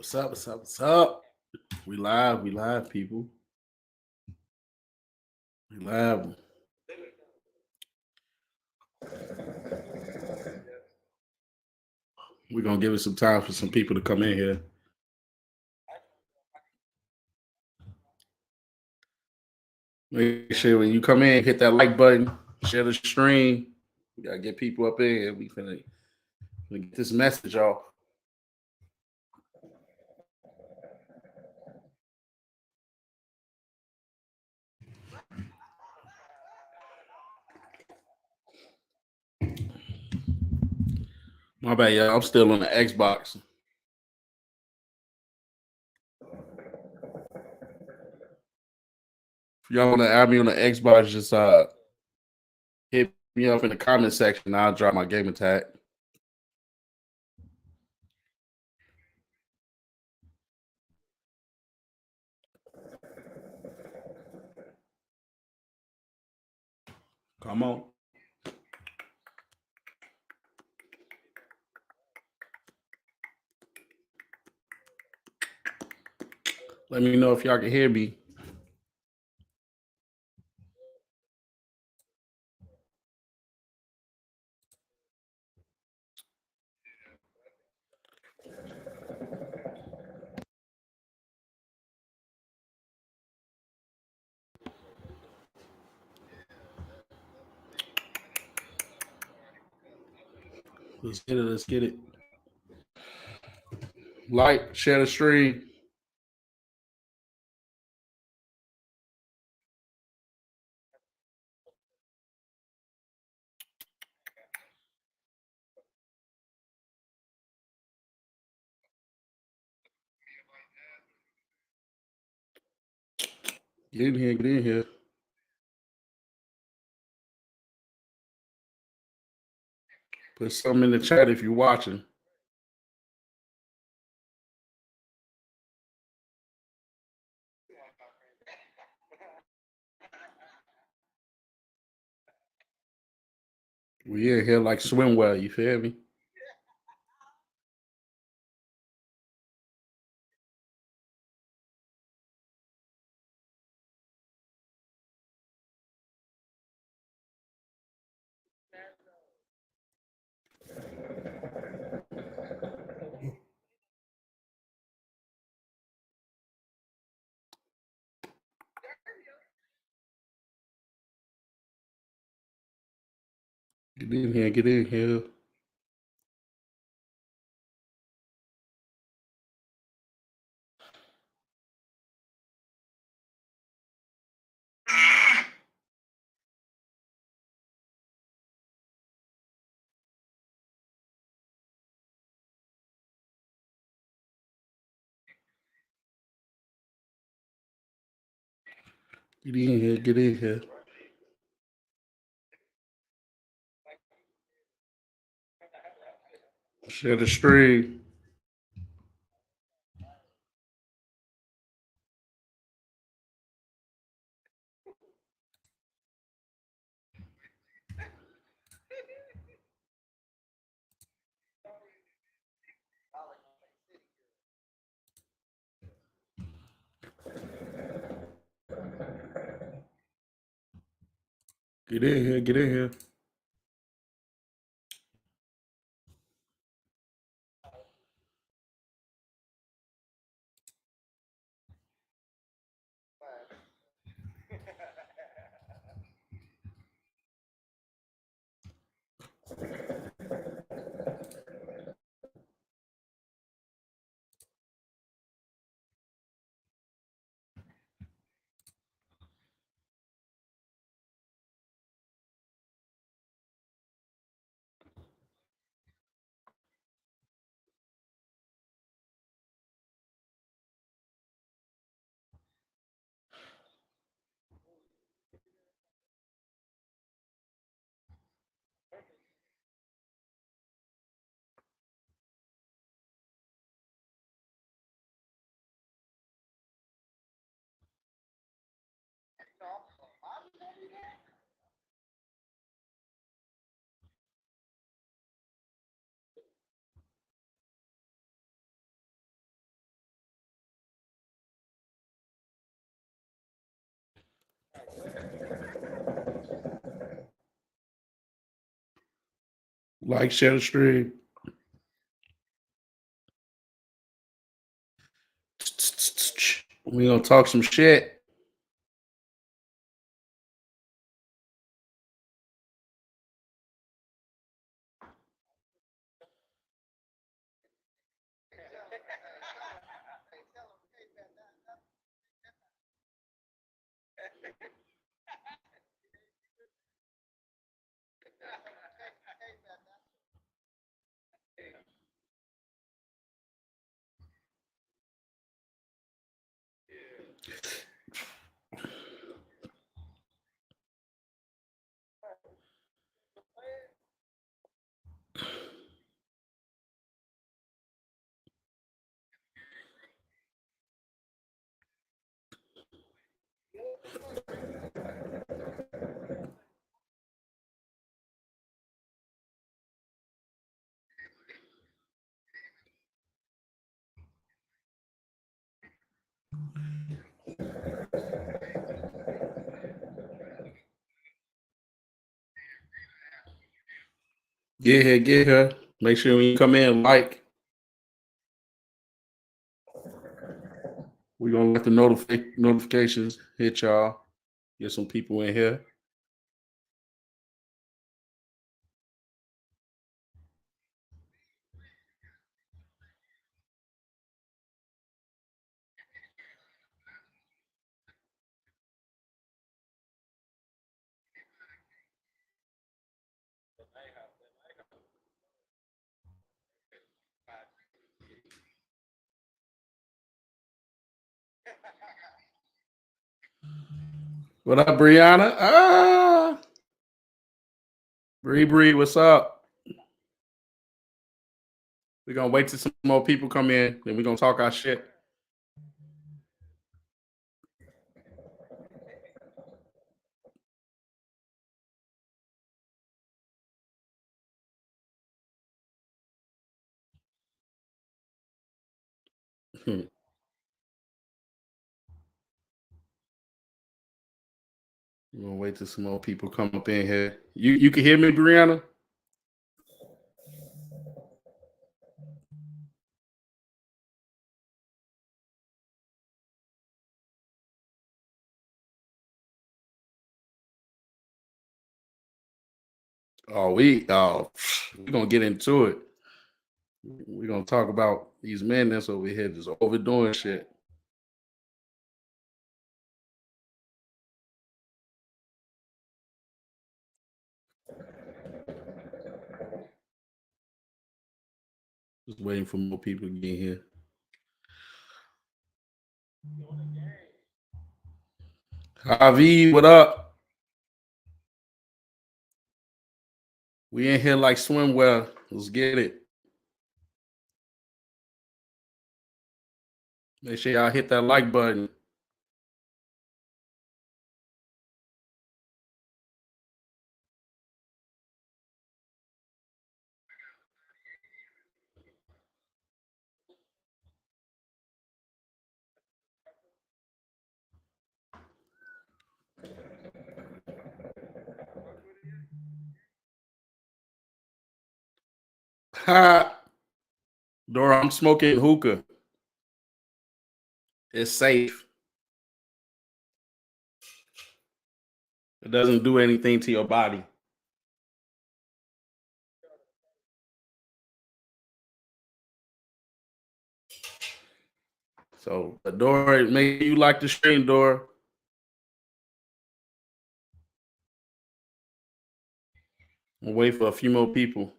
What's up? What's up? What's up? We live. We live, people. We live. We're gonna give it some time for some people to come in here. Make sure when you come in, hit that like button, share the stream. We gotta get people up in here. We finna get this message off. My bad, y'all. I'm still on the Xbox. If y'all wanna add me on the Xbox, just hit me up in the comment section. I'll drop my game attack. Come on. Let me know if y'all can hear me. Let's get it. Let's get it. Like, share the stream. Get in here. Get in here. Put something in the chat if you're watching. We in here like swimwear, you feel me? Get in here, get in here. Get in here, get in here. Share the stream. Get in here, get in here. Like, share the stream. We gonna talk some shit. Get here, get here. Make sure when you come in, like. We're gonna let the notifications hit y'all. Get some people in here. What up, Brianna? Bree, what's up? We're gonna wait till some more people come in, then we're gonna talk our shit. We're gonna wait till some more people come up in here. You can hear me, Brianna? We're gonna get into it. We're gonna talk about these men that's over here just overdoing shit. Just waiting for more people to get here. Javi, what up? We in here like swimwear. Let's get it. Make sure y'all hit that like button. Ha! Dora, I'm smoking hookah. It's safe. It doesn't do anything to your body. So, Dora, make you like the stream, Dora. We'll wait for a few more people.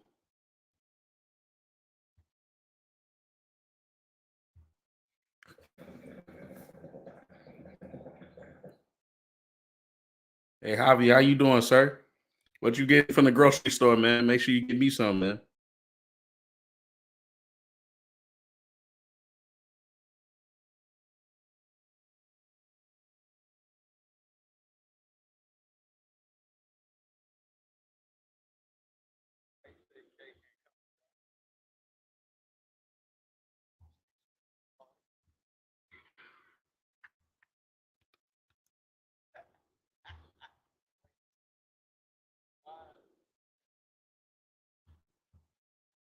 Hey, Javi, how you doing, sir? What you get from the grocery store, man? Make sure you give me some, man.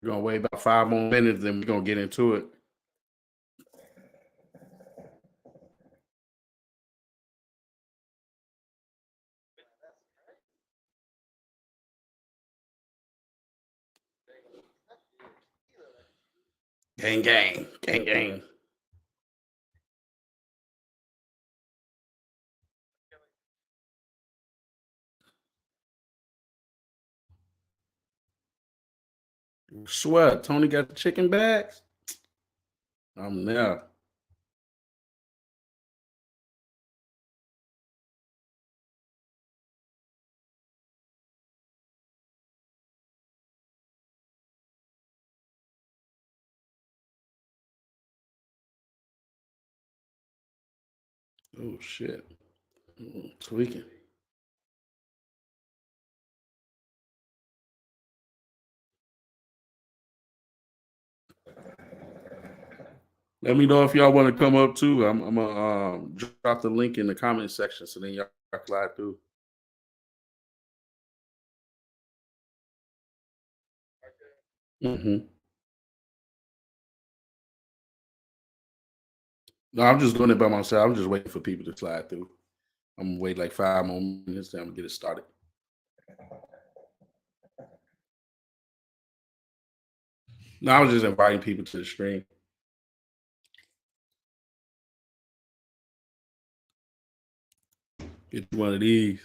We're gonna wait about 5 more minutes, then we're gonna get into it. Gang, gang, gang, gang. Swear, Tony got the chicken bags. I'm there. Oh shit. Tweaking. Let me know if y'all want to come up too. I'm gonna drop the link in the comment section so then y'all slide through. Mm-hmm. No, I'm just doing it by myself. I'm just waiting for people to slide through. I'm gonna wait like 5 more minutes, then I'm gonna get it started. No, I was just inviting people to the stream. Get you one of these.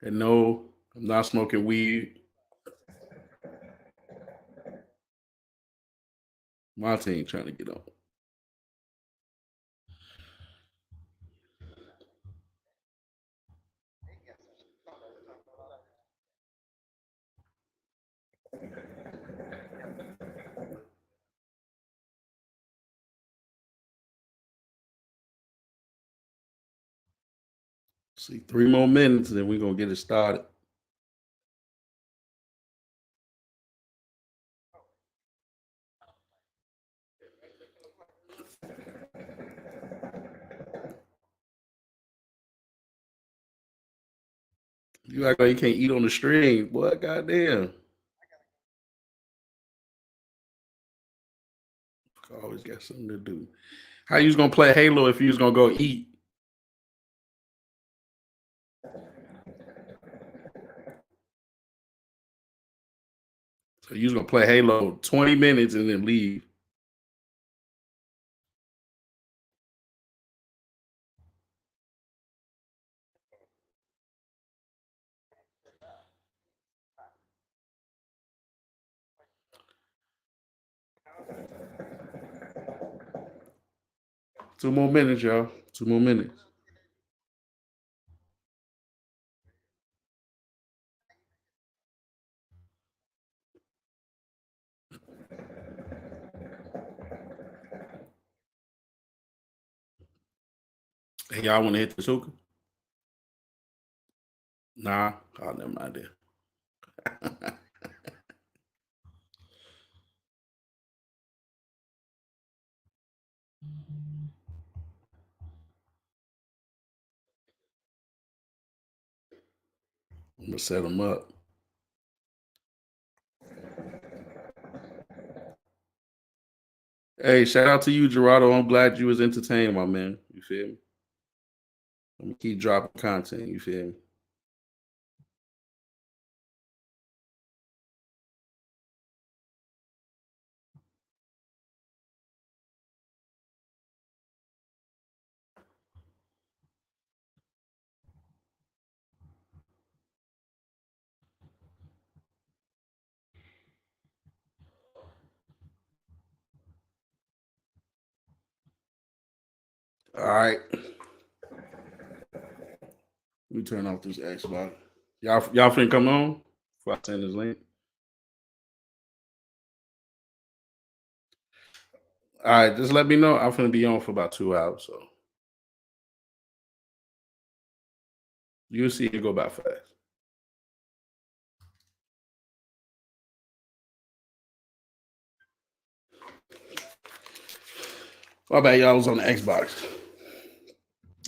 And no, I'm not smoking weed. Monte ain't trying to get on. See, 3 more minutes, and then we're gonna get it started. You act like you can't eat on the stream. Boy, goddamn. Always got something to do. How you was gonna play Halo if you was gonna go eat? So you was gonna play Halo 20 minutes and then leave. Two more minutes, y'all. 2 more minutes. Hey, y'all want to hit the Suka? Nah, oh, never mind there. I'm gonna set them up. Hey, shout out to you, Gerardo. I'm glad you was entertained, my man. You feel me? I'm gonna keep dropping content. You feel me? All right. Let me turn off this Xbox. Y'all finna come on before I send this link. All right, just let me know. I'm finna be on for about 2 hours, so you'll see it go by fast. My bad, y'all was on the Xbox.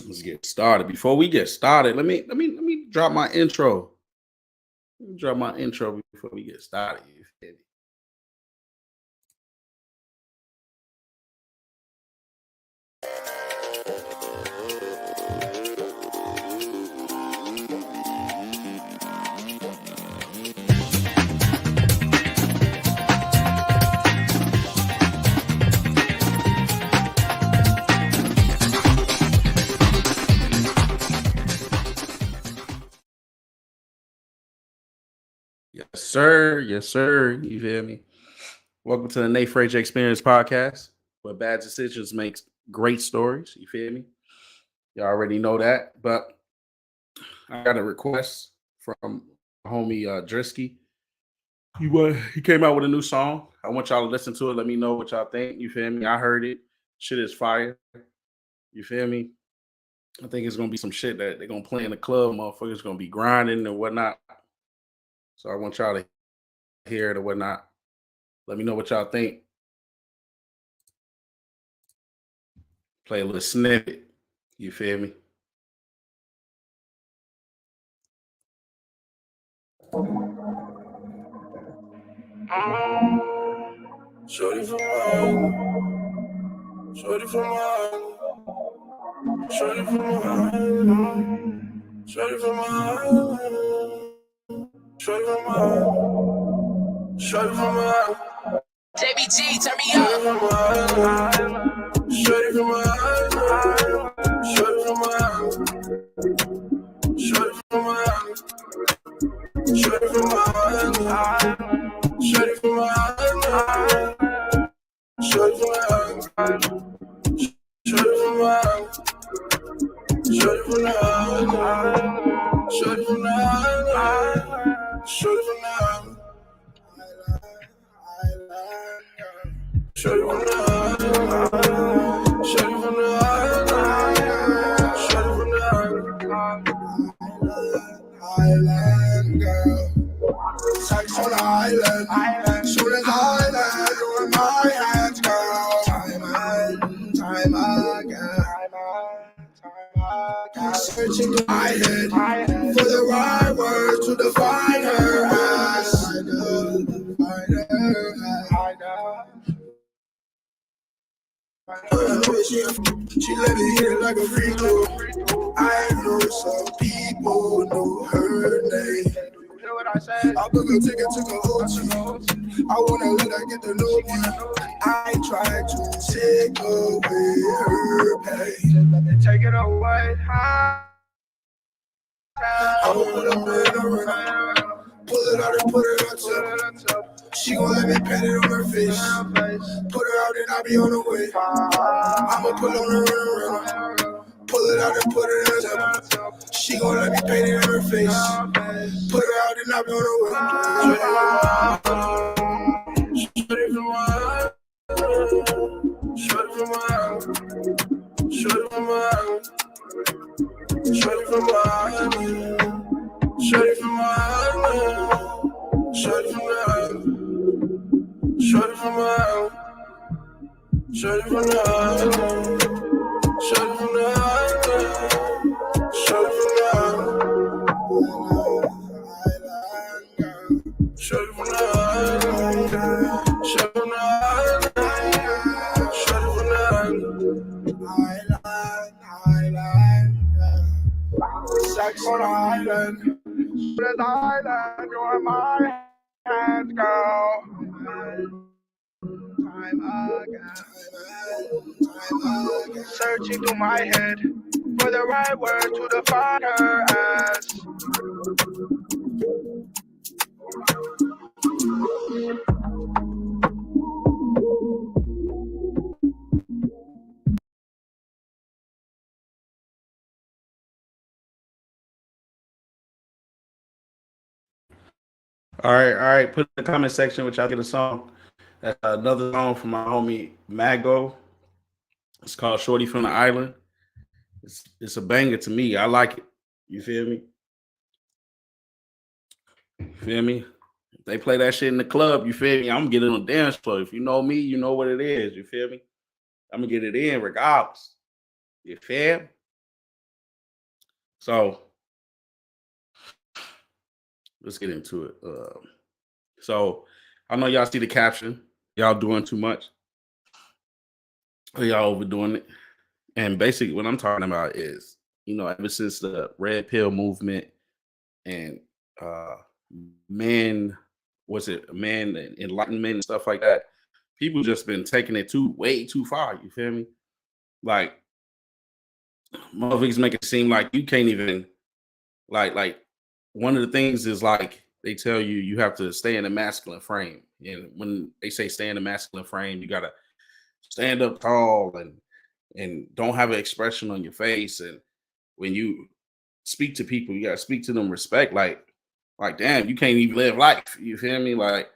Let's get started. Before we get started, let me drop my intro. Let me drop my intro before we get started. You feel me? Yes, sir. Yes, sir. You feel me? Welcome to the Nate Frazier Experience Podcast, where bad decisions makes great stories. You feel me? You already know that. But I got a request from homie Drisky. He came out with a new song. I want y'all to listen to it. Let me know what y'all think. You feel me? I heard it. Shit is fire. You feel me? I think it's gonna be some shit that they're gonna play in the club. Motherfuckers gonna be grinding and whatnot. So I want y'all to hear it or whatnot. Let me know what y'all think. Play a little snippet. You feel me? Shorty from mine. Shorty from mine. Shorty from mine. Shorty from mine. Shorty from mine. Shorty from mine. JBG, turn me up. Shorty from mine. Shorty from mine. Shorty from mine. Shorty from mine. Shorty from mine. Shorty from mine. Shorty from mine. Shorty from mine. Shorty from mine. Shorty from mine. Shorty from mine. Shorty from mine. Shorty from mine. Island girl. Sex on the island. Soon as I land, you in my hands, girl. Time again. Searching in my head for the right words to define her as. She let me hit it like a free throw. I know some people know her name. I book a ticket to the hotel. I wanna let her get to know me. I try to take away her pain. Let me take it away. I wanna make her pull it out and put it on top. She gon' let me pat it on her face. Put her out and I'll be on the way. I'ma pull on her and pull it out and put it on top. She gon' let me paint it on her face. Put her out and I'll be on the way. Shorty from mine. Shorty from mine. Shorty from mine. Shorty from mine. Shorty from mine. Shorty from mine. Shorty from mine. Shorty from mine. Shorty from mine. Shorty from mine. Shorty from mine. Shorty from mine. Shorty from mine. Island. Sex on the island. This island, you're in my hands, girl. Time again. Searching through my head for the right word to define her as. All right. Put in the comment section which y'all get a song. That's another song from my homie Mago. It's called Shorty from the Island. It's a banger to me. I like it. You feel me? Feel me? If they play that shit in the club, you feel me? I'm getting on the dance floor. If you know me, you know what it is. You feel me? I'm gonna get it in regardless. You feel? So let's get into it. So I know y'all see the caption. Y'all doing too much. Y'all overdoing it. And basically, what I'm talking about is, ever since the red pill movement and uh men, was it man enlightenment and stuff like that, people just been taking it too way too far. You feel me? Like motherfuckers make it seem like you can't even like one of the things is like they tell you you have to stay in a masculine frame. And when they say stay in a masculine frame, you gotta stand up tall and don't have an expression on your face. And when you speak to people, you gotta speak to them respect. Like damn, you can't even live life. You feel me? Like,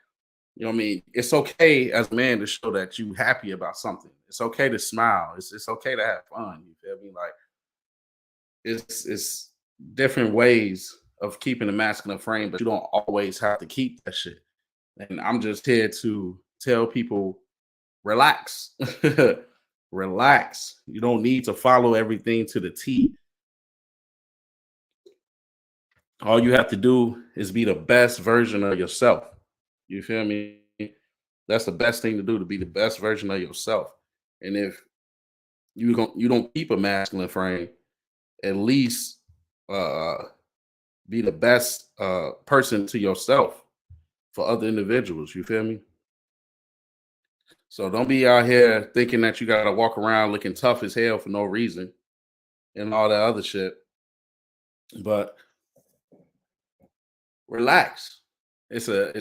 what I mean? It's okay as a man to show that you happy about something. It's okay to smile. It's okay to have fun. You feel me? Like it's different ways of keeping a masculine frame, but you don't always have to keep that shit. And I'm just here to tell people relax. Relax. You don't need to follow everything to the T. All you have to do is be the best version of yourself. You feel me? That's the best thing to do, to be the best version of yourself. And if you don't keep a masculine frame, at least uh be the best person to yourself for other individuals. You feel me? So don't be out here thinking that you gotta walk around looking tough as hell for no reason and all that other shit. But relax. It's a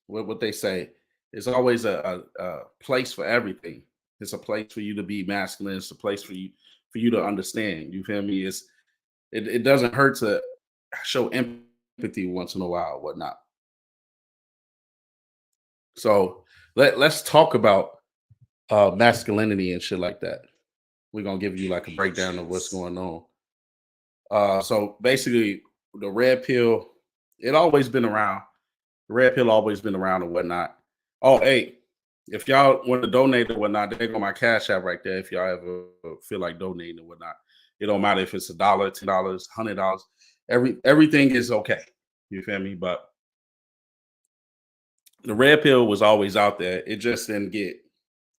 what they say. It's always a place for everything. It's a place for you to be masculine. It's a place for you to understand. You feel me? It doesn't hurt to show empathy once in a while, whatnot. So let's talk about masculinity and shit like that. We're gonna give you like a breakdown of what's going on. So basically, the red pill, it always been around. The red pill always been around and whatnot. Oh, hey, if y'all want to donate or whatnot, there go my cash app right there. If y'all ever feel like donating or whatnot, it don't matter if it's $1, $10, $100. Everything is okay. You feel me? But the red pill was always out there. It just didn't get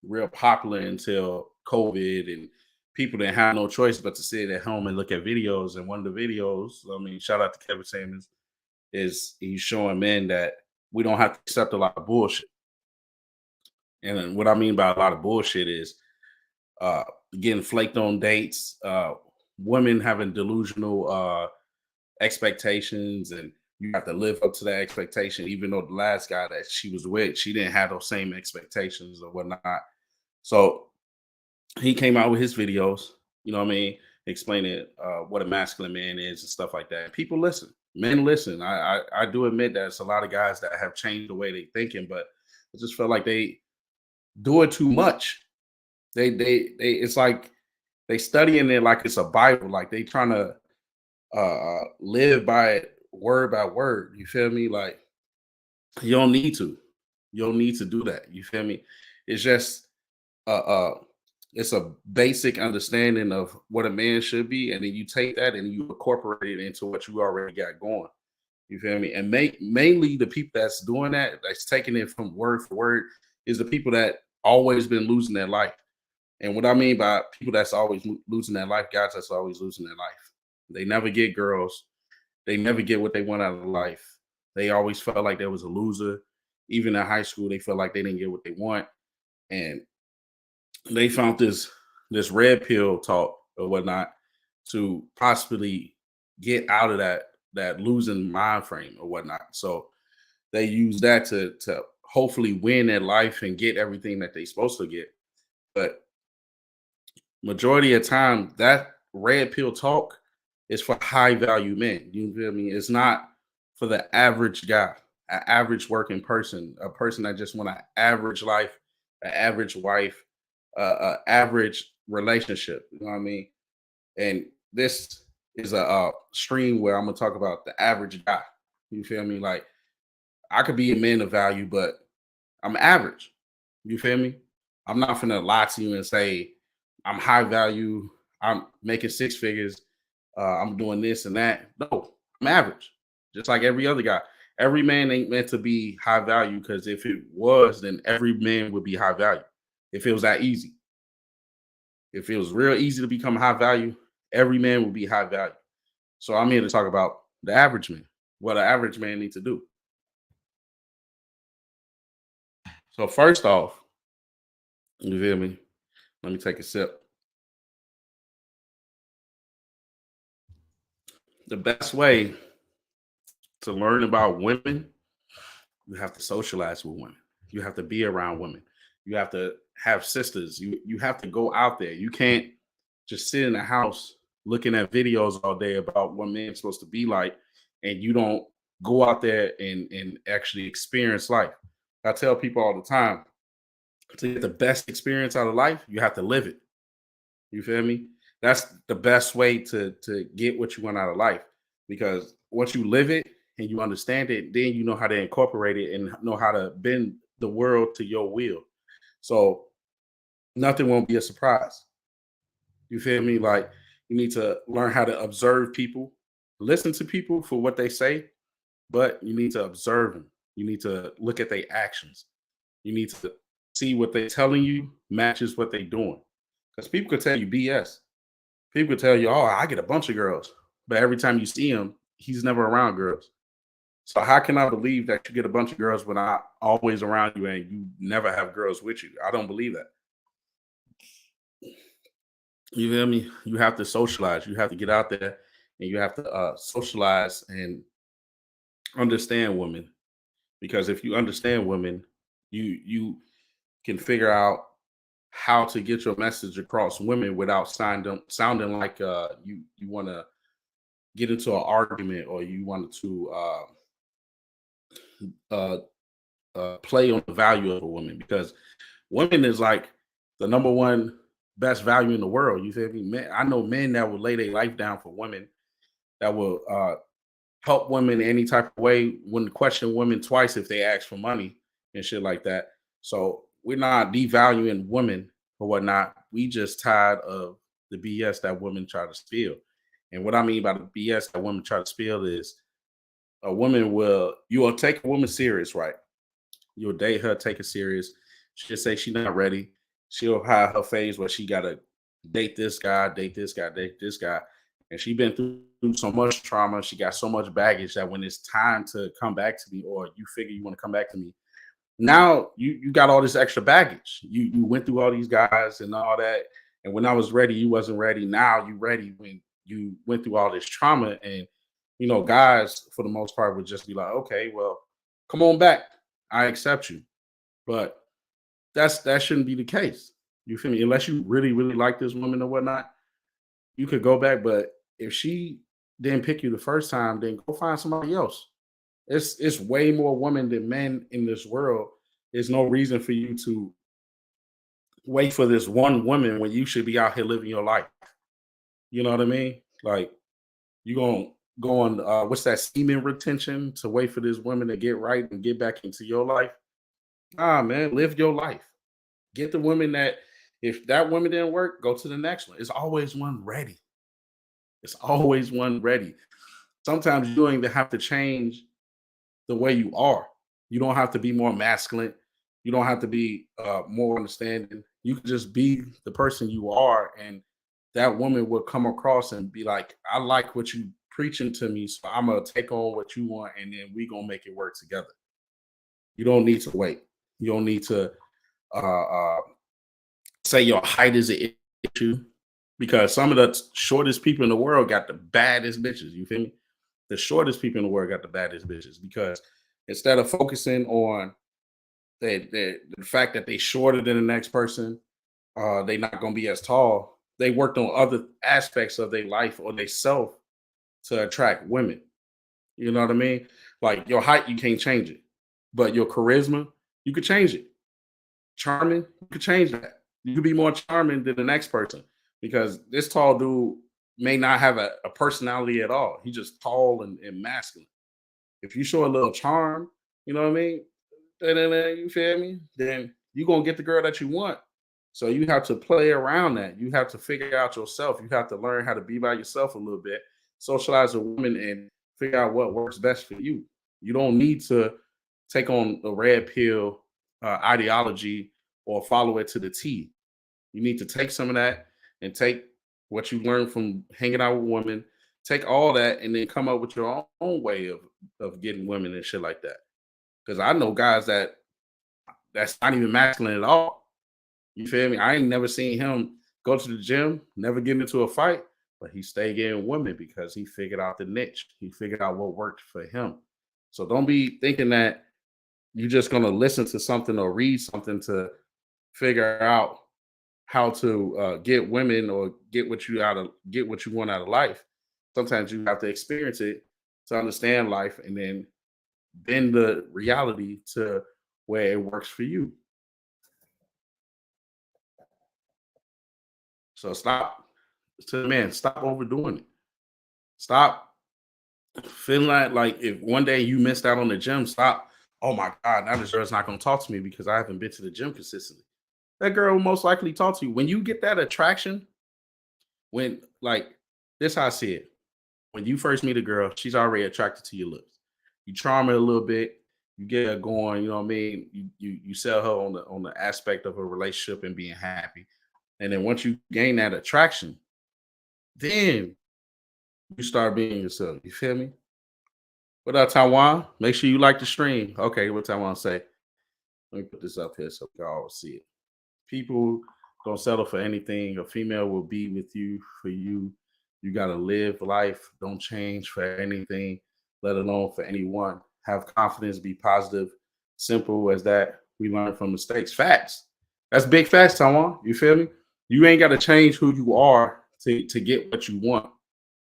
real popular until COVID, and people didn't have no choice but to sit at home and look at videos. And one of the videos, I mean, shout out to Kevin Samuels, is he's showing men that we don't have to accept a lot of bullshit. And then what I mean by a lot of bullshit is uh, getting flaked on dates, women having delusional expectations, and you have to live up to that expectation, even though the last guy that she was with, she didn't have those same expectations or whatnot. So he came out with his videos, you know what I mean, explaining what a masculine man is and stuff like that. People listen, men listen. I do admit that it's a lot of guys that have changed the way they thinking, but I just felt like they do it too much. They it's like they studying it like it's a Bible, like they trying to live by it word by word. You feel me? Like you don't need to. You don't need to do that. You feel me? It's just uh uh it's a basic understanding of what a man should be, and then you take that and you incorporate it into what you already got going. You feel me? And mainly the people that's doing that, that's taking it from word for word, is the people that always been losing their life. And what I mean by people that's always losing their life, guys that's always losing their life. They never get girls. They never get what they want out of life. They always felt like there was a loser. Even in high school, they felt like they didn't get what they want. And they found this red pill talk or whatnot to possibly get out of that losing mind frame or whatnot. So they use that to hopefully win their life and get everything that they're supposed to get. But majority of time, that red pill talk is for high value men. You feel me? It's not for the average guy, an average working person, a person that just want an average life, an average wife, average relationship. You know what I mean? And this is a stream where I'm gonna talk about the average guy. You feel me? Like I could be a man of value, but I'm average. You feel me? I'm not gonna lie to you and say I'm high value. I'm making six figures. I'm doing this and that. No, I'm average, just like every other guy. Every man ain't meant to be high value because if it was, then every man would be high value. If it was that easy, if it was real easy to become high value, every man would be high value. So I'm here to talk about the average man, what an average man needs to do. So first off, you feel me? Let me take a sip. The best way to learn about women, you have to socialize with women. You have to be around women. You have to have sisters. You have to go out there. You can't just sit in the house looking at videos all day about what men's supposed to be like, and you don't go out there and actually experience life. I tell people all the time to get the best experience out of life, you have to live it. You feel me? That's the best way to get what you want out of life. Because once you live it and you understand it, then you know how to incorporate it and know how to bend the world to your will. So nothing won't be a surprise. You feel me? Like you need to learn how to observe people, listen to people for what they say, but you need to observe them. You need to look at their actions. You need to see what they're telling you matches what they're doing. Because people could tell you BS. People could tell you, "Oh, I get a bunch of girls," but every time you see him, he's never around girls. So how can I believe that you get a bunch of girls when I always around you and you never have girls with you? I don't believe that. You feel me? You have to socialize. You have to get out there and you have to socialize and understand women. Because if you understand women, you can figure out how to get your message across women without sounding like you want to get into an argument or you want to uh, play on the value of a woman because women is like the number one best value in the world. You feel me? Men, I know men that will lay their life down for women that will help women any type of way. Wouldn't question women twice if they ask for money and shit like that. So we're not devaluing women or whatnot. We just tired of the BS that women try to spill. And what I mean by the BS that women try to spill is a woman will you will take a woman serious, right? You'll date her, take her serious. She'll say she's not ready. She'll hide her phase where she gotta date this guy, date this guy, date this guy. And she been through so much trauma. She got so much baggage that when it's time to come back to me, or you figure you want to come back to me, now you got all this extra baggage. You went through all these guys and all that. And when I was ready, you wasn't ready. Now you ready when you went through all this trauma. And guys for the most part would just be like, okay, well, come on back. I accept you. But that shouldn't be the case. You feel me? Unless you really, really like this woman or whatnot, you could go back. But if she didn't pick you the first time, then go find somebody else. It's way more women than men in this world. There's no reason for you to wait for this one woman when you should be out here living your life. You know what I mean? Like you gonna go on what's that semen retention to wait for this woman to get right and get back into your life? Ah man, live your life. Get the woman that if that woman didn't work, go to the next one. It's always one ready. It's always one ready. Sometimes you don't even have to change the way you are. You don't have to be more masculine. You don't have to be more understanding. You can just be the person you are, and that woman will come across and be like, "I like what you preaching to me, so I'm gonna take on what you want, and then we gonna make it work together." You don't need to wait. You don't need to uh, uh, say your height is an issue because some of the shortest people in the world got the baddest bitches. You feel me? The shortest people in the world got the baddest bitches because instead of focusing on the fact that they shorter than the next person, they not gonna be as tall. They worked on other aspects of their life or their self to attract women. You know what I mean? Like your height, you can't change it, but your charisma, you could change it. Charming, you could change that. You could be more charming than the next person because this tall dude may not have a personality at all. He's just tall and masculine. If you show a little charm, you know what I mean? Then you feel me? Then you're gonna get the girl that you want. So you have to play around that. You have to figure out yourself. You have to learn how to be by yourself a little bit, socialize with women, and figure out what works best for you. You don't need to take on the red pill ideology or follow it to the T. You need to take some of that and take what you learned from hanging out with women, take all that, and then come up with your own way of getting women and shit like that. Because I know guys that's not even masculine at all. You feel me? I ain't never seen him go to the gym, never get into a fight, but he stayed getting women because he figured out the niche. He figured out what worked for him. So don't be thinking that you're just gonna listen to something or read something to figure out how to get women or get what you want out of life. Sometimes you have to experience it to understand life, and then bend the reality to where it works for you. So stop to the man, stop overdoing it. Stop feeling like if one day you missed out on the gym, stop. Oh my God, now this girl's not gonna talk to me because I haven't been to the gym consistently. That girl will most likely talk to you. When you get that attraction, when like this how I see it. When you first meet a girl, she's already attracted to your looks. You charm her a little bit, you get her going, you know what I mean? You sell her on the aspect of a relationship and being happy. And then once you gain that attraction, then you start being yourself. You feel me? What up, Taiwan? Make sure you like the stream. Okay, what Taiwan say? Let me put this up here so y'all see it. People don't settle for anything. A female will be with you for you. You gotta live life. Don't change for anything, let alone for anyone. Have confidence, be positive. Simple as that. We learn from mistakes. Facts. That's big facts, Taiwan. You feel me? You ain't gotta change who you are to get what you want.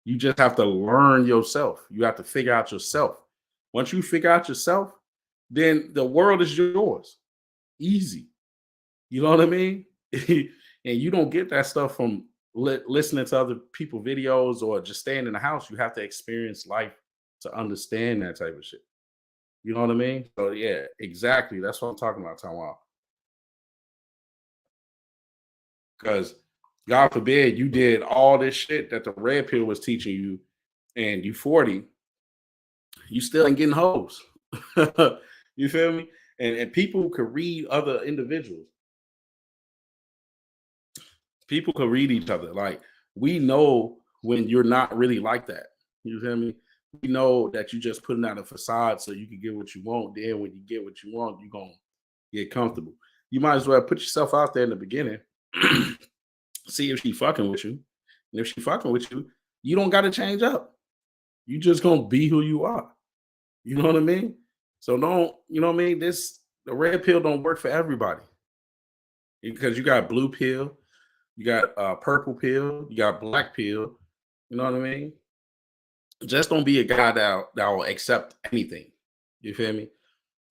You just have to learn yourself. You have to figure out yourself. Once you figure out yourself, then the world is yours. Easy. You know what I mean? And you don't get that stuff from listening to other people videos or just staying in the house. You have to experience life to understand that type of shit. You know what I mean? So yeah, exactly. That's what I'm talking about, Taiwan. Because God forbid you did all this shit that the red pill was teaching you, and you 40, you still ain't getting hoes. You feel me? And people could read other individuals. People could read each other. Like we know when you're not really like that. You feel me? We know that you just putting out a facade so you can get what you want. Then when you get what you want, you're gonna get comfortable. You might as well put yourself out there in the beginning. See if she fucking with you. And if she fucking with you, you don't gotta change up. You just gonna be who you are. You know what I mean? So don't, you know what I mean? This the red pill don't work for everybody because you got blue pill, you got purple pill, you got black pill. You know what I mean? Just don't be a guy that will accept anything. You feel me?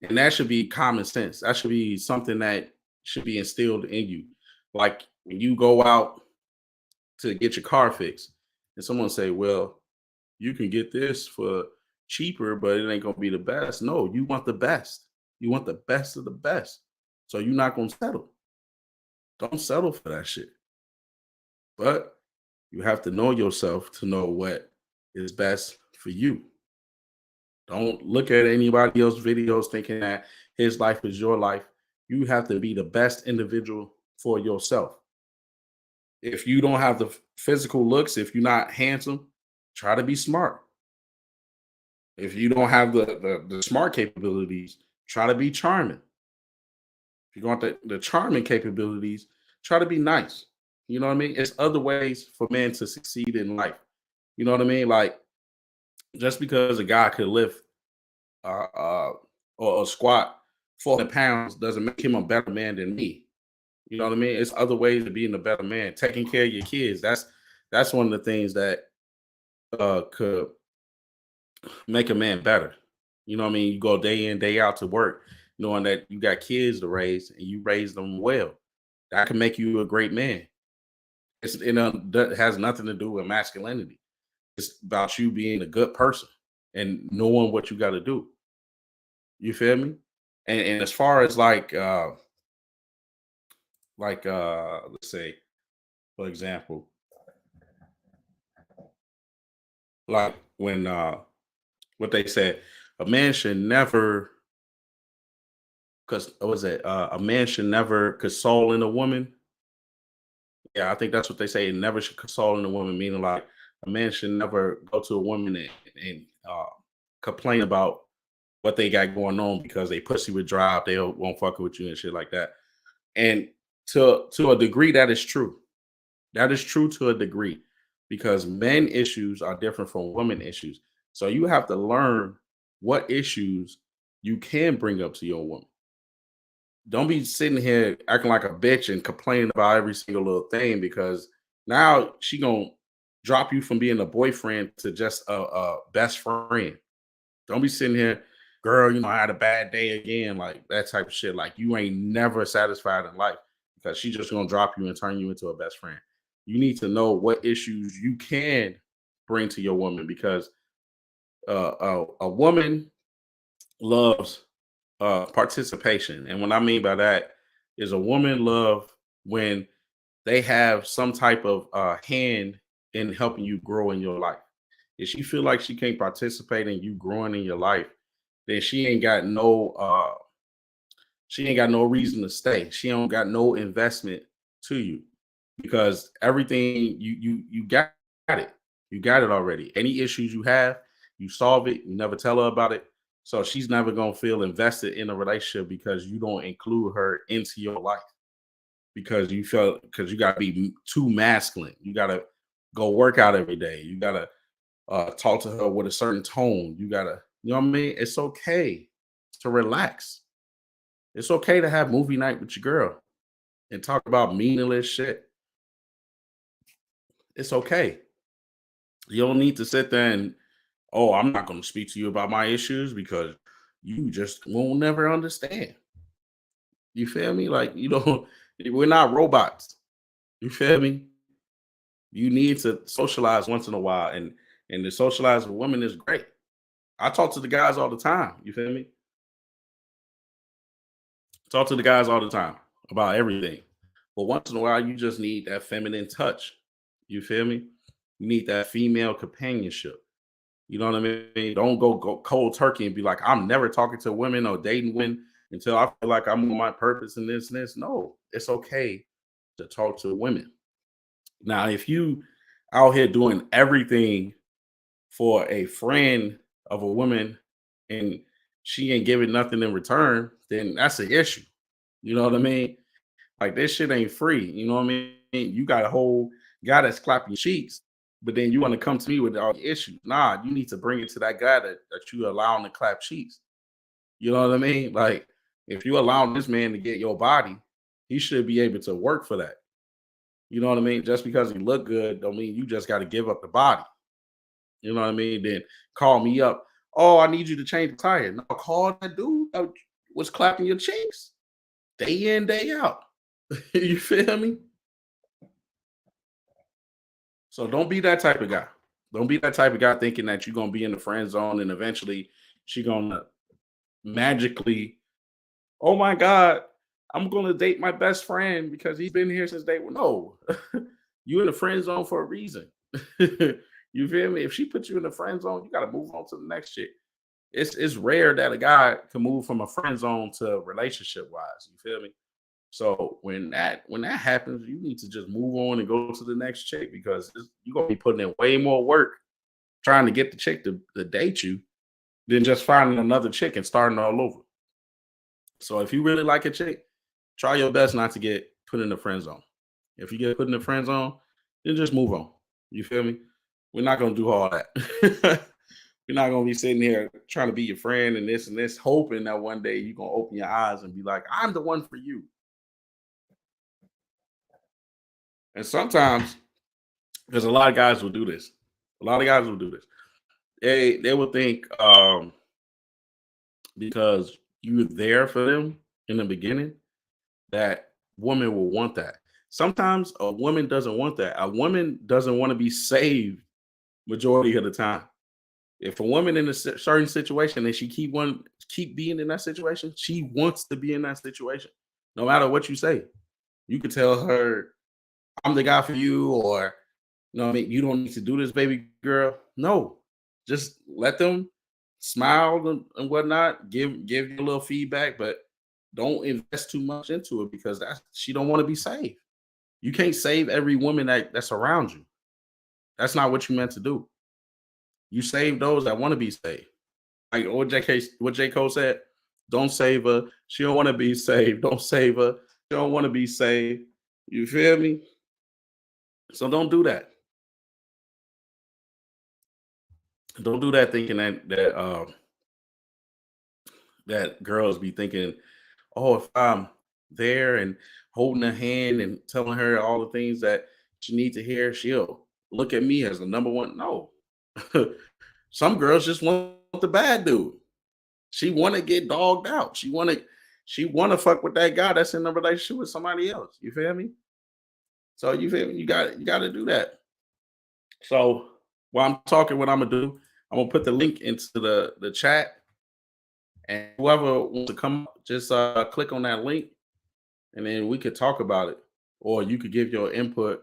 And that should be common sense. That should be something that should be instilled in you. Like when you go out to get your car fixed, and someone say, "Well, you can get this for cheaper, but it ain't gonna be the best." No, you want the best. You want the best of the best. So you're not gonna settle. Don't settle for that shit. But you have to know yourself to know what is best for you. Don't look at anybody else's videos thinking that his life is your life. You have to be the best individual for yourself. If you don't have the physical looks, if you're not handsome, try to be smart. If you don't have the smart capabilities, try to be charming. If you want the charming capabilities, try to be nice. You know what I mean? It's other ways for men to succeed in life. You know what I mean? Like just because a guy could lift uh, uh, or squat 400 pounds doesn't make him a better man than me. You know what I mean? It's other ways of being a better man. Taking care of your kids. That's one of the things that could make a man better. You know what I mean? You go day in, day out to work, knowing that you got kids to raise and you raise them well. That can make you a great man. That has nothing to do with masculinity. It's about you being a good person and knowing what you got to do. You feel me? And as far as let's say, for example, like when what they said. A man should never, because what was it? A man should never console in a woman. Yeah, I think that's what they say. Never should console in a woman, meaning like a man should never go to a woman and complain about what they got going on because they pussy would drop, they won't fuck with you and shit like that. And to a degree, that is true. That is true to a degree because men issues are different from women issues. So you have to learn what issues you can bring up to your woman. Don't be sitting here acting like a bitch and complaining about every single little thing because now she gonna drop you from being a boyfriend to just a best friend. Don't be sitting here, girl, I had a bad day again, like that type of shit. Like you ain't never satisfied in life because she just gonna drop you and turn you into a best friend. You need to know what issues you can bring to your woman because a woman loves participation, and what I mean by that is a woman love when they have some type of hand in helping you grow in your life. If she feel like she can't participate in you growing in your life, then she ain't got no reason to stay. She don't got no investment to you because everything you got it. You got it already. Any issues you have, you solve it. You never tell her about it. So she's never gonna feel invested in a relationship because you don't include her into your life because you felt because you gotta be too masculine. You gotta go work out every day. You gotta talk to her with a certain tone. You gotta, you know what I mean? It's okay to relax. It's okay to have movie night with your girl and talk about meaningless shit. It's okay. You don't need to sit there and, oh, I'm not going to speak to you about my issues because you just won't never understand. You feel me? Like, you don't, we're not robots. You feel me? You need to socialize once in a while. And to socialize with women is great. I talk to the guys all the time. You feel me? Talk to the guys all the time about everything. But once in a while, you just need that feminine touch. You feel me? You need that female companionship. You know what I mean? Don't go cold turkey and be like, I'm never talking to women or dating women until I feel like I'm on my purpose and this and this. No, it's okay to talk to women. Now, if you out here doing everything for a friend of a woman and she ain't giving nothing in return, then that's an issue. You know what I mean? Like this shit ain't free. You know what I mean? You got a whole guy that's clapping cheeks, but then you want to come to me with all the issues. Nah, you need to bring it to that guy that you allowing to clap cheeks. You know what I mean? Like if you allowing this man to get your body, he should be able to work for that. You know what I mean? Just because he look good don't mean you just got to give up the body. You know what I mean? Then call me up. Oh, I need you to change the tire. No, call that dude that was clapping your cheeks day in, day out. You feel me? So don't be that type of guy. Don't be that type of guy thinking that you're gonna be in the friend zone and eventually she gonna magically, oh my God, I'm gonna date my best friend because he's been here since day one. No, you in the friend zone for a reason. You feel me? If she puts you in the friend zone, you gotta move on to the next shit. It's rare that a guy can move from a friend zone to relationship wise. You feel me? So when that happens, you need to just move on and go to the next chick because you're gonna be putting in way more work trying to get the chick to date you than just finding another chick and starting all over. So if you really like a chick, try your best not to get put in the friend zone. If you get put in the friend zone, then just move on. You feel me? We're not gonna do all that. We're not gonna be sitting here trying to be your friend and this, hoping that one day you're gonna open your eyes and be like, I'm the one for you. And sometimes, because a lot of guys will do this, a lot of guys will do this. They will think because you're there for them in the beginning that woman will want that. Sometimes a woman doesn't want that. A woman doesn't want to be saved majority of the time. If a woman in a certain situation and she keep being in that situation, she wants to be in that situation. No matter what you say, you could tell her, "I'm the guy for you," or "No, I mean, you don't need to do this, baby girl." No, just let them smile and whatnot. Give you a little feedback, but don't invest too much into it because she don't want to be saved. You can't save every woman that's around you. That's not what you meant to do. You save those that want to be saved. Like what J. Cole said, don't save her. She don't want to be saved. Don't save her. She don't want to be saved. You feel me? So don't do that. Don't do that thinking that girls be thinking, oh, if I'm there and holding her hand and telling her all the things that she needs to hear, she'll look at me as the number one. No. Some girls just want the bad dude. She want to get dogged out. She want to fuck with that guy that's in a relationship with somebody else. You feel me? So you feel me? You got to do that. So while I'm talking, what I'm gonna do, I'm gonna put the link into the chat, and whoever wants to come up, just click on that link, and then we could talk about it, or you could give your input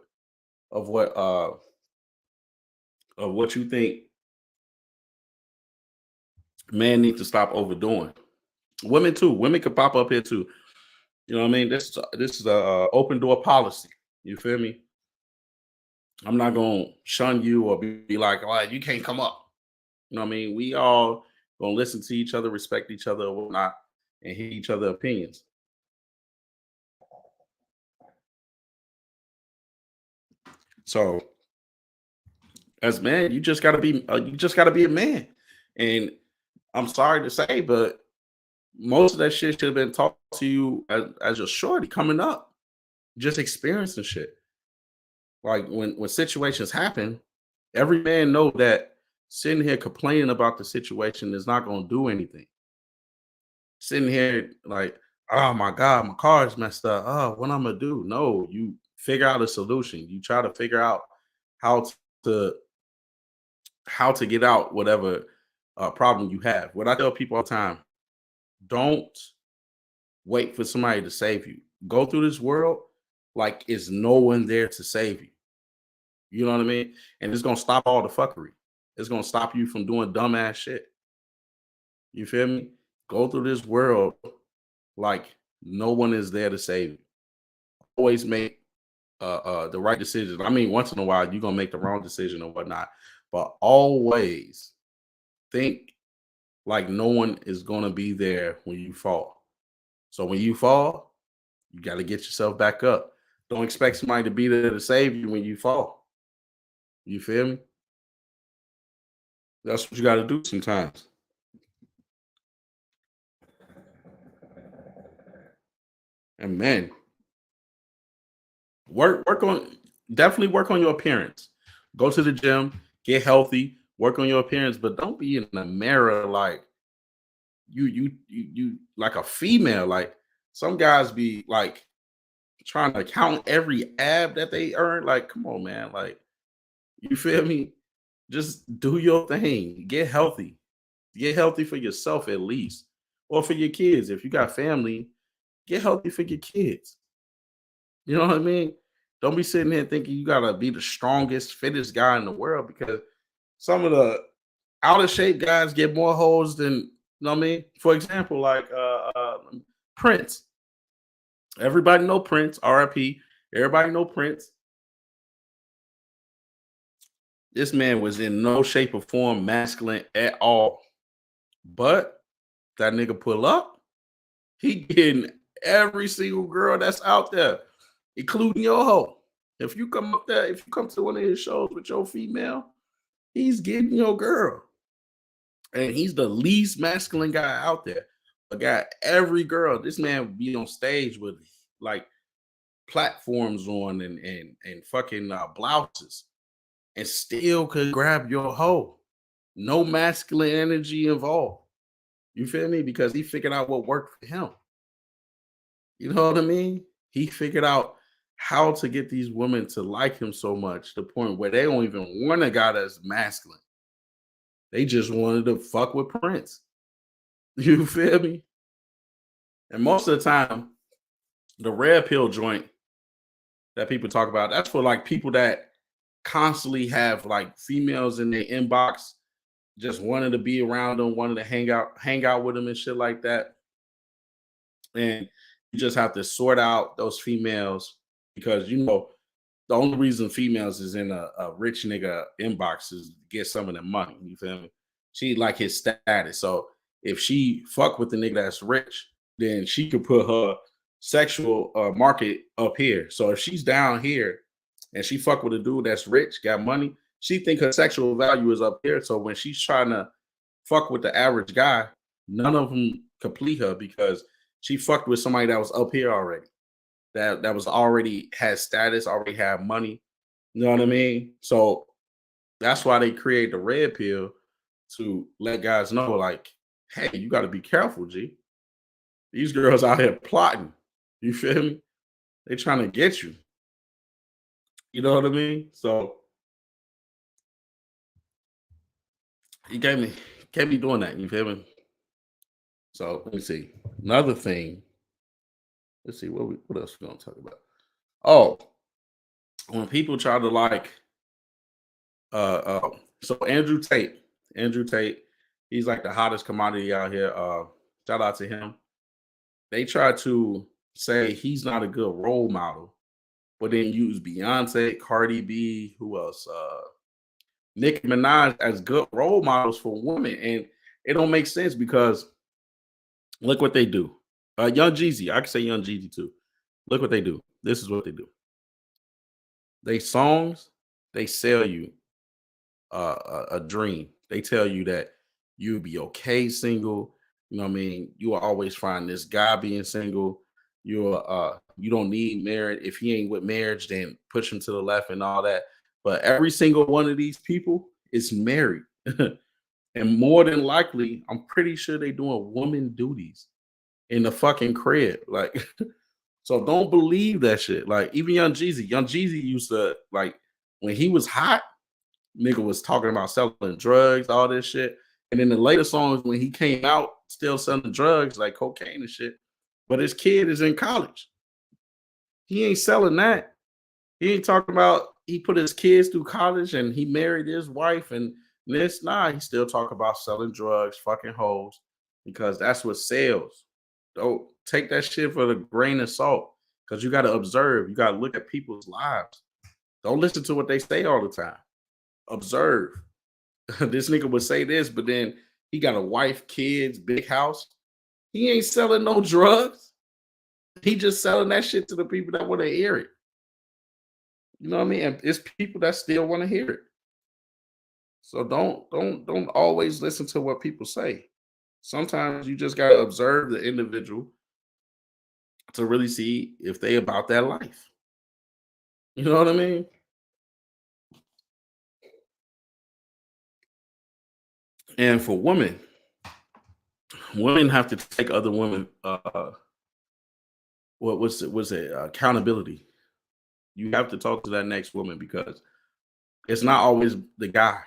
of what you think men need to stop overdoing. Women too. Women could pop up here too. You know what I mean? This is a open door policy. You feel me? I'm not gonna shun you or be like, "Oh, you can't come up." You know what I mean? We all gonna listen to each other, respect each other, or whatnot, and hear each other opinions. So, as man, you just gotta be a man. And I'm sorry to say, but most of that shit should have been taught to you as a shorty coming up, just experiencing shit. Like when situations happen, every man know that sitting here complaining about the situation is not gonna do anything. Sitting here like, oh my God, my car is messed up. Oh, what I'm gonna do? No, you figure out a solution. You try to figure out how to how to get out whatever problem you have. What I tell people all the time: don't wait for somebody to save you. Go through this world like it's no one there to save you. You know what I mean? And it's gonna stop all the fuckery. It's gonna stop you from doing dumbass shit. You feel me? Go through this world like no one is there to save you. Always make the right decision. I mean, once in a while you're gonna make the wrong decision or whatnot, but always think like no one is gonna be there when you fall. So when you fall, you got to get yourself back up. Don't expect somebody to be there to save you when you fall. You feel me? That's what you got to do sometimes. And man, work on definitely work on your appearance. Go to the gym, get healthy, work on your appearance, but don't be in the mirror like you like a female. Like some guys be like trying to count every ab that they earn. Like, come on, man. Like, you feel me? Just do your thing. Get healthy. Get healthy for yourself at least, or for your kids. If you got family, get healthy for your kids. You know what I mean? Don't be sitting here thinking you gotta be the strongest, fittest guy in the world because some of the out of shape guys get more hoes than you know what I mean. For example, like Prince. Everybody know Prince, RIP. Everybody know Prince. This man was in no shape or form masculine at all. But that nigga pull up, he getting every single girl that's out there, including your hoe. If you come up there, if you come to one of his shows with your female, he's getting your girl. And he's the least masculine guy out there. But got every girl. This man be on stage with like platforms on and fucking blouses and still could grab your hoe. No masculine energy involved. You feel me? Because he figured out what worked for him. You know what I mean? He figured out how to get these women to like him so much to the point where they don't even want a guy that's masculine. They just wanted to fuck with Prince. You feel me? And most of the time, the red pill joint that people talk about, that's for like people that constantly have like females in their inbox just wanted to be around them, wanted to hang out with them and shit like that. And you just have to sort out those females because the only reason females is in a rich nigga inbox is to get some of the money. You feel me? She like his status. So if she fuck with the nigga that's rich, then she could put her sexual market up here. So if she's down here and she fuck with a dude that's rich, got money, she think her sexual value is up here. So when she's trying to fuck with the average guy, none of them complete her because she fucked with somebody that was up here already. That was already had status, already had money. You know what I mean? So that's why they create the red pill to let guys know, like, hey, you got to be careful, G. These girls out here plotting. You feel me? They trying to get you. You know what I mean? So he can't be doing that. You feel me? So let me see. Another thing. Let's see what else we gonna talk about. Oh, when people try to like so Andrew Tate, he's like the hottest commodity out here. Shout out to him. They try to say he's not a good role model, but then use Beyonce, Cardi B, who else? Nicki Minaj as good role models for women. And it don't make sense because look what they do. Young Jeezy, I can say Young Jeezy too. Look what they do. This is what they do. They songs, they sell you a dream. They tell you that you'll be okay single. You know what I mean? You will always find this guy being single. You don't need marriage. If he ain't with marriage, then push him to the left and all that. But every single one of these people is married. And more than likely, I'm pretty sure they doing woman duties in the fucking crib. Like, so don't believe that shit. Like, even Young Jeezy used to like when he was hot, nigga was talking about selling drugs, all this shit. And in the later songs, when he came out, still selling drugs like cocaine and shit. But his kid is in college. He ain't selling that. He ain't talking about he put his kids through college and he married his wife and this. Nah, he still talk about selling drugs, fucking hoes, because that's what sells. Don't take that shit for the grain of salt. Because you gotta observe, you gotta look at people's lives. Don't listen to what they say all the time. Observe. This nigga would say this, but then he got a wife, kids, big house. He ain't selling no drugs. He just selling that shit to the people that want to hear it. You know what I mean? And it's people that still want to hear it. So don't always listen to what people say. Sometimes you just gotta observe the individual to really see if they about that life. You know what I mean? And for women have to take other women what was it accountability. You have to talk to that next woman because it's not always the guy.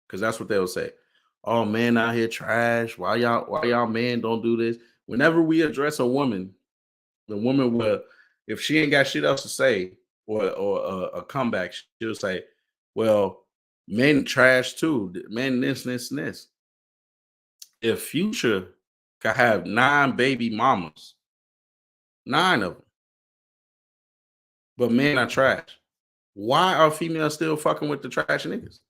Because that's what they'll say. Oh, man out here trash. Why y'all men don't do this? Whenever we address a woman, the woman will, if she ain't got shit else to say or a comeback, she'll say, "Well, men trash too. Men this and this." If Future could have 9 baby mamas, 9 of them, but men are trash. Why are females still fucking with the trash niggas?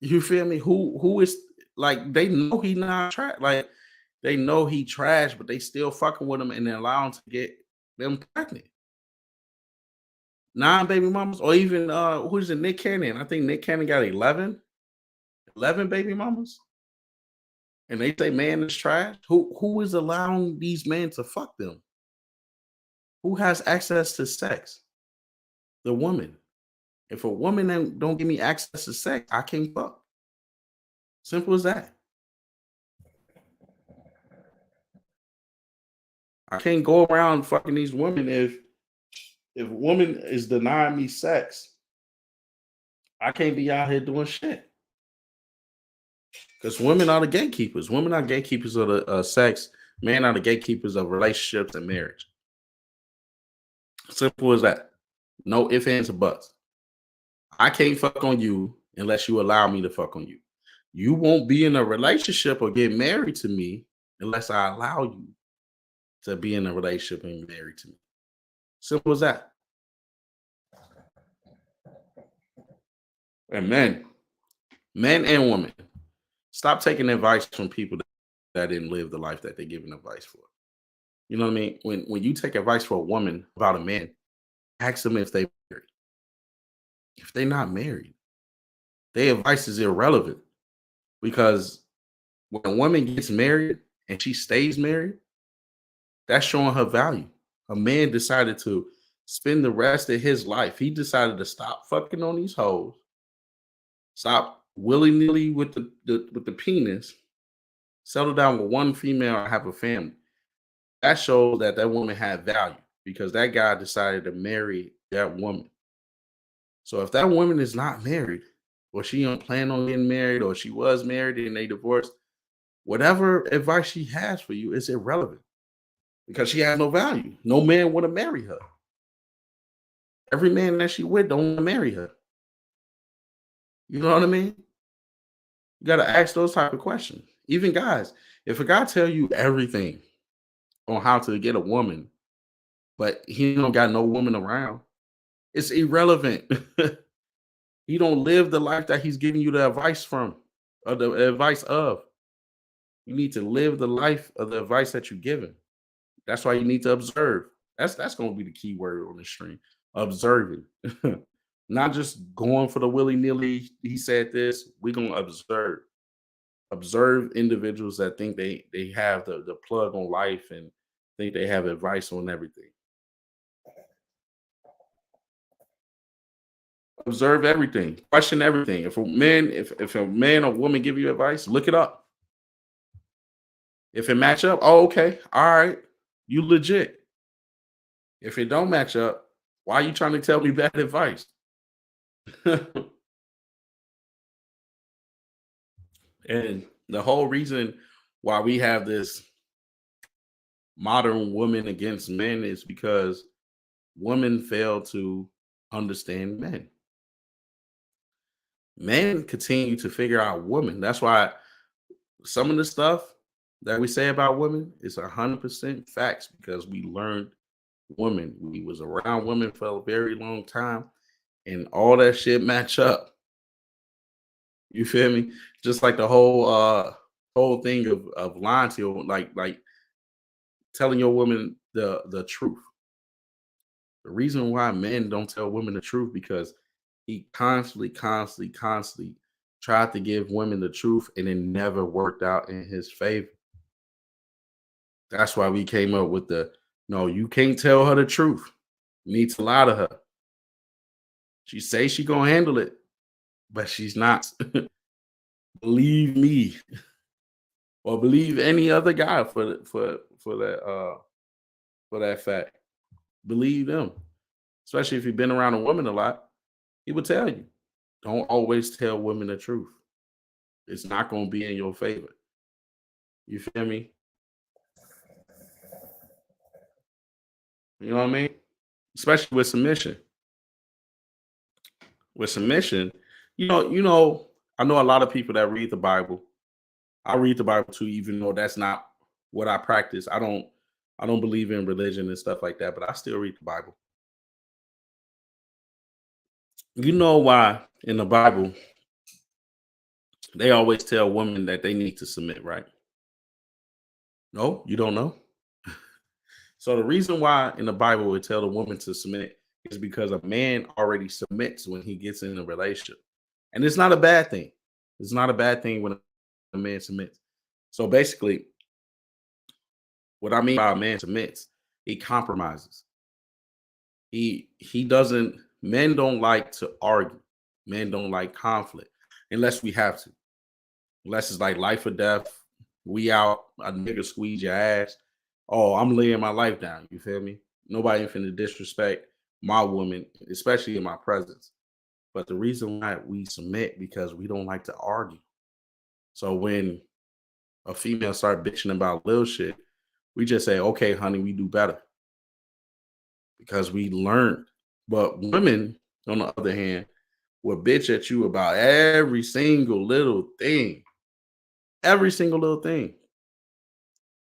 You feel me? Who is like they know he not trash. Like they know he trash, but they still fucking with him and they allow him to get them pregnant. 9 baby mamas, or even who's it? Nick Cannon. I think Nick Cannon got 11 baby mamas, and they say man is trash. Who is allowing these men to fuck them? Who has access to sex? The woman. If a woman don't give me access to sex, I can't fuck. Simple as that. I can't go around fucking these women if a woman is denying me sex. I can't be out here doing shit because women are the gatekeepers. Women are gatekeepers of the sex. Men are the gatekeepers of relationships and marriage. Simple as that. No ifs, ands, or buts. I can't fuck on you unless you allow me to fuck on you. You won't be in a relationship or get married to me unless I allow you to be in a relationship and be married to me. Simple as that. And men and women, stop taking advice from people that didn't live the life that they're giving advice for. You know what I mean? When you take advice for a woman about a man, ask them if they married. If they're not married, their advice is irrelevant because when a woman gets married and she stays married, that's showing her value. A man decided to spend the rest of his life. He decided to stop fucking on these hoes, stop willy nilly with the penis, settle down with one female, and have a family. That shows that that woman had value because that guy decided to marry that woman. So if that woman is not married, or she don't plan on getting married, or she was married and they divorced, whatever advice she has for you is irrelevant because she has no value. No man want to marry her. Every man that she with don't want to marry her. You know what I mean? You got to ask those type of questions. Even guys, if a guy tell you everything on how to get a woman, but he don't got no woman around, it's irrelevant. He don't live the life that he's giving you the advice from, or the advice of. You need to live the life of the advice that you're given. That's why you need to observe. That's going to be the key word on the stream. Observing, not just going for the willy nilly. He said this. We're gonna observe. Observe individuals that think they have the plug on life and think they have advice on everything. Observe everything. Question everything. If a man or woman give you advice, look it up. If it match up, oh okay, all right, you legit. If it don't match up, why are you trying to tell me bad advice? And the whole reason why we have this modern women against men is because women fail to understand men. Men continue to figure out women. That's why some of the stuff that we say about women is 100% facts because we learned women. We was around women for a very long time, and all that shit match up. You feel me? Just like the whole thing of lying to you, like telling your woman the truth. The reason why men don't tell women the truth because he constantly tried to give women the truth and it never worked out in his favor. That's why we came up with the no, you can't tell her the truth. You need to lie to her. She say she gonna handle it, but she's not. Believe me, or believe any other guy for that fact. Believe them, especially if you've been around a woman a lot. He would tell you, don't always tell women the truth. It's not going to be in your favor. You feel me? You know what I mean? Especially with submission. With submission, I know a lot of people that read the Bible. I read the Bible too, even though that's not what I practice. I don't believe in religion and stuff like that, but I still read the Bible. You know why in the Bible they always tell women that they need to submit, right? No, you don't know. So the reason why in the Bible it tell the woman to submit is because a man already submits when he gets in a relationship. And it's not a bad thing. It's not a bad thing when a man submits. So basically, what I mean by a man submits, he compromises. He doesn't Men don't like to argue. Men don't like conflict unless we have to. Unless it's like life or death. We out, a nigga squeeze your ass. Oh, I'm laying my life down. You feel me? Nobody finna disrespect my woman, especially in my presence. But the reason why we submit because we don't like to argue. So when a female start bitching about little shit, we just say, okay, honey, we do better because we learned. But women, on the other hand, will bitch at you about every single little thing. every single little thing.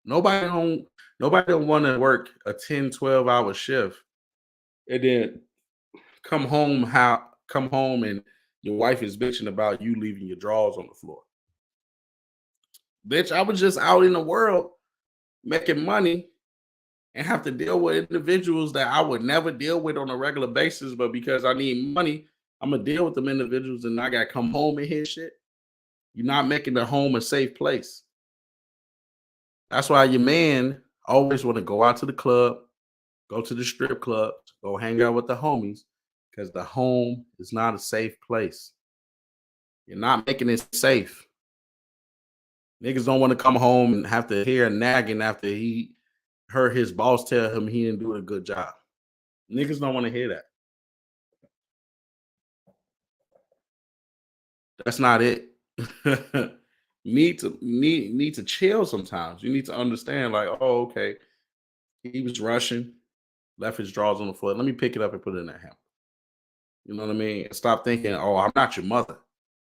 Nobody don't nobody don't want to work a 10, 12 hour shift and then come home and your wife is bitching about you leaving your drawers on the floor. Bitch, I was just out in the world making money and have to deal with individuals that I would never deal with on a regular basis, but because I need money, I'm gonna deal with them individuals and I gotta come home and hit shit. You're not making the home a safe place. That's why your man always want to go out to the club, go to the strip club, go hang out with the homies, because the home is not a safe place. You're not making it safe. Niggas don't want to come home and have to hear nagging after he heard his boss tell him he didn't do a good job. Niggas don't want to hear that. That's not it. You need to chill sometimes. You need to understand, like, oh, okay, he was rushing, left his drawers on the floor. Let me pick it up and put it in that hamper. You know what I mean? And stop thinking, oh, I'm not your mother.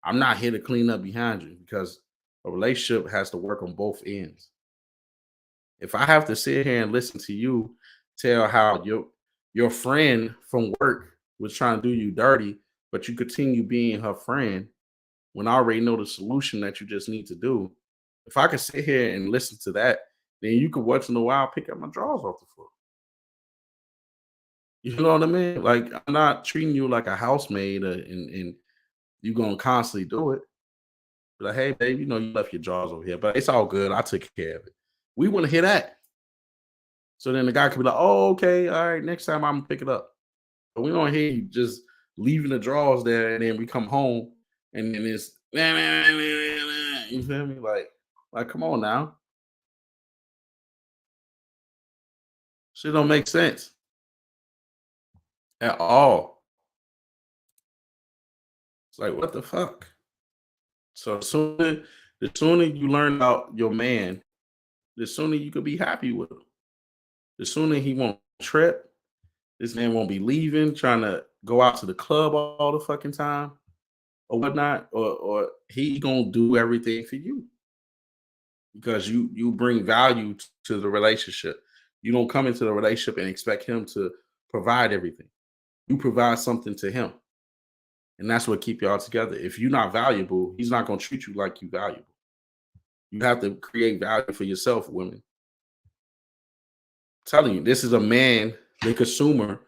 I'm not here to clean up behind you, because a relationship has to work on both ends. If I have to sit here and listen to you tell how your friend from work was trying to do you dirty, but you continue being her friend when I already know the solution that you just need to do. If I could sit here and listen to that, then you could once in a while pick up my drawers off the floor. You know what I mean? Like, I'm not treating you like a housemaid, and you gonna constantly do it. Like, hey, babe, you left your drawers over here, but it's all good. I took care of it. We want to hear that. So then the guy could be like, oh, okay, all right, next time I'm gonna pick it up. But we don't hear you just leaving the drawers there, and then we come home and then it's you feel me? Like, come on now. Shit don't make sense at all. It's like, what the fuck? So the sooner you learn about your man, the sooner you could be happy with him. The sooner he won't trip, this man won't be leaving, trying to go out to the club all the fucking time or whatnot, or he gonna do everything for you because you bring value to the relationship. You don't come into the relationship and expect him to provide everything. You provide something to him, and that's what keep y'all together. If you're not valuable, he's not gonna treat you like you valuable. You have to create value for yourself, women. Telling you, this is a man, the consumer,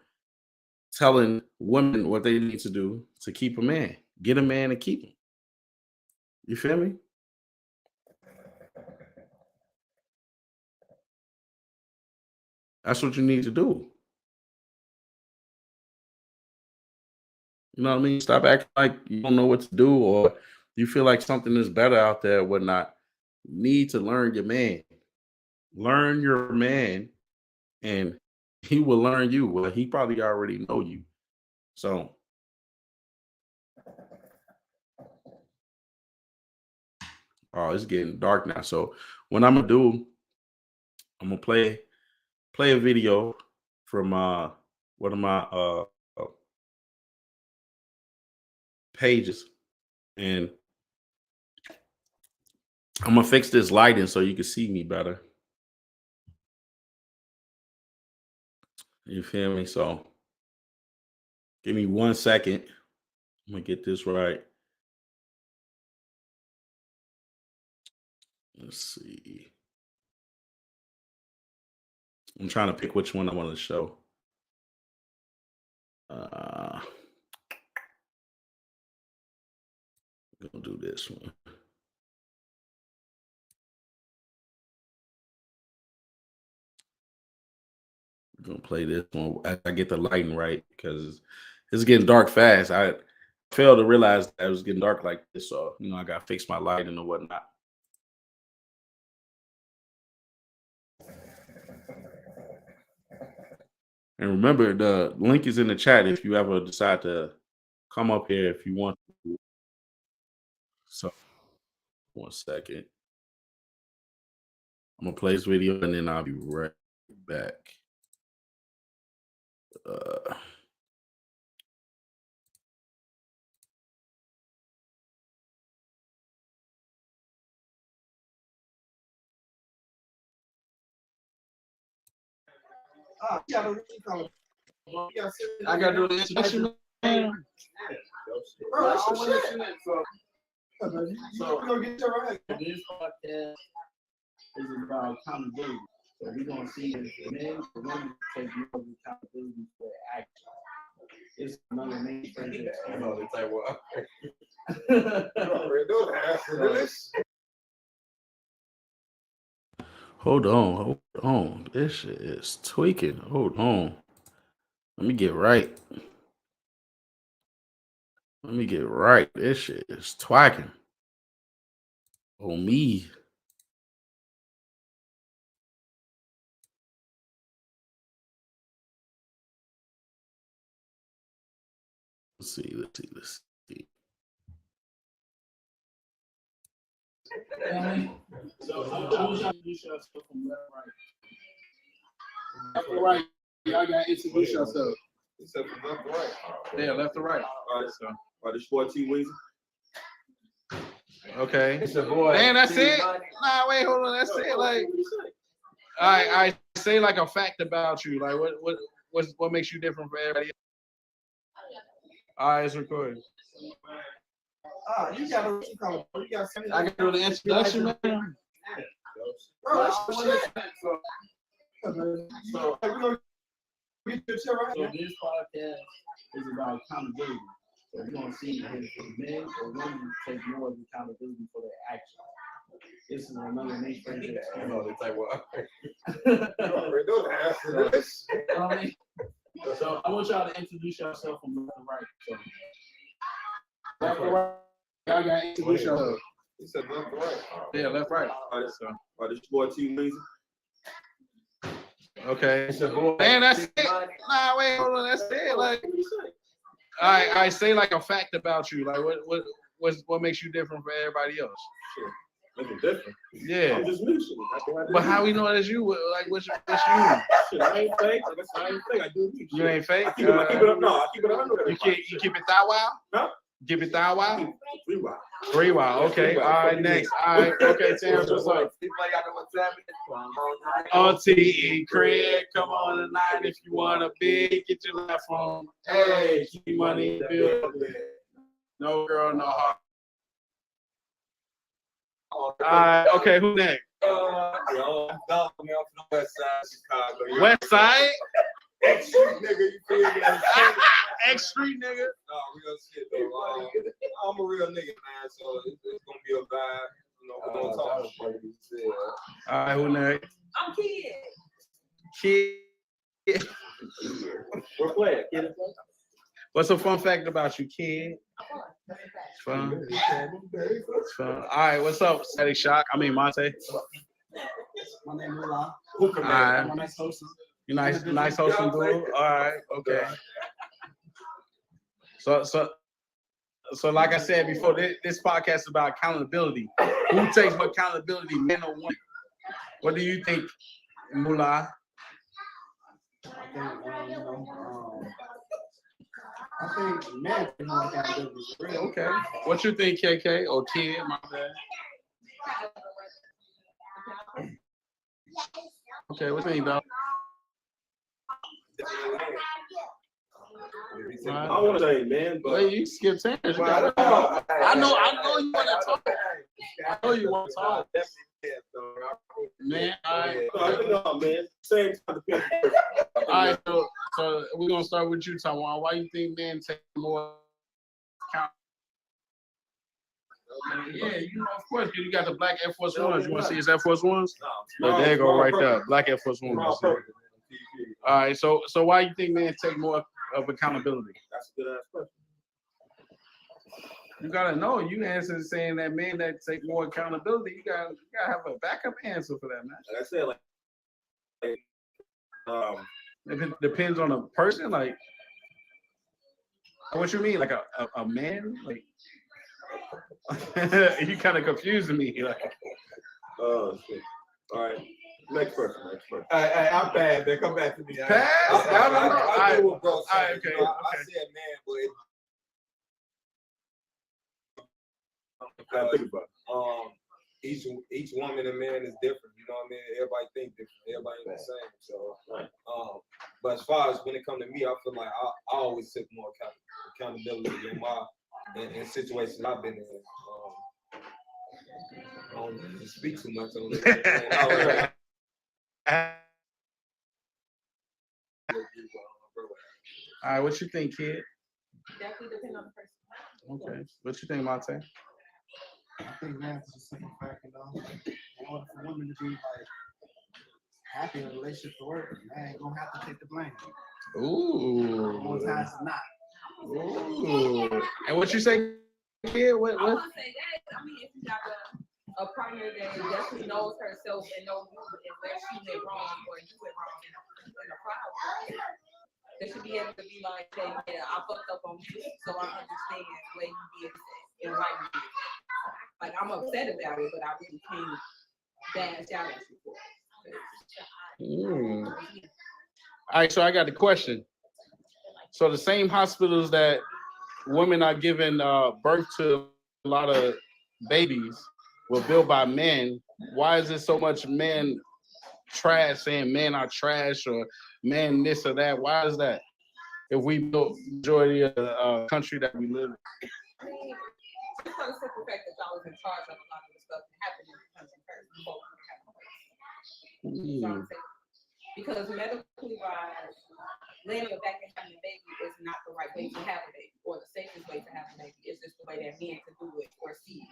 telling women what they need to do to keep a man. Get a man and keep him. You feel me? That's what you need to do. You know what I mean? Stop acting like you don't know what to do, or you feel like something is better out there, whatnot. You need to learn your man. Learn your man, and he will learn you. Well, he probably already know you. So, oh, it's getting dark now. So, what I'm gonna do, I'm gonna play a video from one of my uh pages, and I'm gonna fix this lighting so you can see me better. You feel me? So give me 1 second. I'm gonna get this right. Let's see. I'm trying to pick which one I want to show. Uh, I'm gonna do this one. I'm gonna play this one. I get the lighting right because it's getting dark fast. I failed to realize that it was getting dark like this, so I gotta fix my lighting and whatnot. And remember, the link is in the chat if you ever decide to come up here if you want to. So 1 second. I'm gonna play this video and then I'll be right back. Uh, I gotta do the introduction, man. So we're gonna get you right. This podcast is about accountability. So we're gonna see if men or women take more accountability for their actions. It's another main thing. I know they say what. Hold on. This shit is tweaking. Hold on. Let me get right. This shit is twacking. On me. Let's see. So I was trying to introduce yourself from left, right. Left to right. Y'all gotta introduce yourself. Except from left to right. Yeah, left to right. All right, so. This boy T Weezy. Okay. It's a boy. Man, that's it? Nah, wait, hold on. That's it. Like, I say like a fact about you. Like, what makes you different from everybody else? All right, it's recording. You gotta I gotta do the introduction, man. So this podcast is about accountability. So we're gonna see if men or women take more accountability for their actions. This is another main thing. I know they say what. So I want y'all to introduce yourself from left to right. So left to right. Y'all gotta introduce yourself. He said left to right. Yeah, left, right. All right, so. This boy T Weezy. Okay. It's a boy. Man, that's it. Nah, wait, hold on. That's it. Like, I say like a fact about you. Like, what makes you different from everybody else? Sure. Make it different. Yeah. I'm just me. But how we know that's you? Like, what's you? Shit, I ain't fake. I ain't fake. I do me. You ain't fake. I keep it up. No, I keep it 100. You keep it that wild? No. Give it that wild? 3 wild. 3 wild. Okay. All right. Next. All right. Okay. Terrence, what's up? OTE Craig, come on tonight if you want to big. Get your laugh on. Hey, keep money build. No girl, no heart. All right. Okay. Who next? West Side Chicago. West Side? X Street nigga, you feel me? X Street nigga. No, real shit though. I'm a real nigga, man. So it's gonna be a vibe. You know, we're gonna talk. All right, who next? I'm Kid. Kid. We're playing. Kid. What's a fun fact about you, Kid? Fun. All right, what's up, Static Shock? I mean, Monte. My name is Mula. All right. I'm a nice host. You nice hosting dude. All right, okay. So like I said before, this podcast is about accountability. Who takes more accountability, men or women? What do you think, Mula? I think men can more accountability. Okay. What you think, KK or Kid? My bad. Okay, what you think, dog? I don't want to say man, but wait, you skip Terrence. I know you want to talk. I know you want to talk. Man, all right. Man, same time. All right, so we're gonna start with you, Taiwan. Why you think men take more account? Yeah, you know, of course, you got the black Air Force Ones. You want to see his Air Force Ones? No, there you go, right there. Black Air Force Ones. All right, so why you think men take more of accountability? That's a good ass question. You gotta know. You answer saying that men that take more accountability. You gotta have a backup answer for that, man. Like I said, It depends on the person. Like, what you mean? Like a man? Like, you kind of confusing me. Like, oh shit. All right. Next person. Hey, I'm bad. Man, come back to me. Pass? I do what bro said. All right, okay. I said man, but think about it. each woman and man is different. You know what I mean? Everybody think different. Everybody ain't the same. So, but as far as when it comes to me, I feel like I always took more accountability in situations I've been in. I don't really speak too much on this. All right, what you think, kid? Definitely depend on the person. Okay, what you think, Monte? I think man, it's a simple fact, in order for women to be like happy in a relationship to work, man, gonna have to take the blame. More Ooh. times than not. Ooh. And what you say, kid? I What? want to say that. I mean, if you got a partner that definitely knows herself and knows where she went wrong or you went wrong in a problem, they should be able to be like, hey, yeah, I fucked up on you, so I understand where you did this and why you did it. Like, I'm upset about it, but I really can't bash out at you for it. All right, so I got a question. So the same hospitals that women are giving birth to a lot of babies were built by men. Why is there so much men trash saying men are trash or men this or that? Why is that? If we built majority of the country that we live in. I mean, just for the simple fact that y'all was in charge of a lot of the stuff that happened in the country first before it happened. You know what I'm saying? Because medically wise, laying on your back and having a baby is not the right way to have a baby or the safest way to have a baby. It's just the way that men can do it or see it.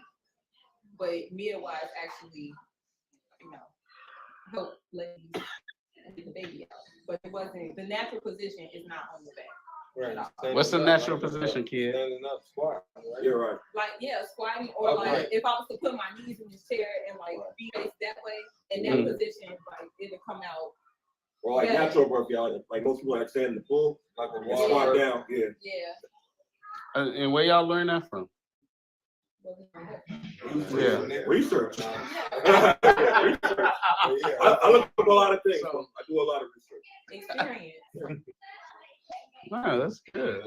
But midwives actually, help ladies get the baby out. But it wasn't, the natural position is not on the back. Right. What's the natural position, kid? Standing up, squat. Right? You're right. Like, yeah, squatting or like if I was to put my knees in this chair and like be faced that way, in that position, like it'll come out. Or like natural birth, y'all. Like most people like stand in the pool, Like a and squat down. Yeah. Yeah. And where y'all learn that from? Yeah. Research. Yeah. I look up a lot of things. So I do a lot of research. Experience. Wow, that's good.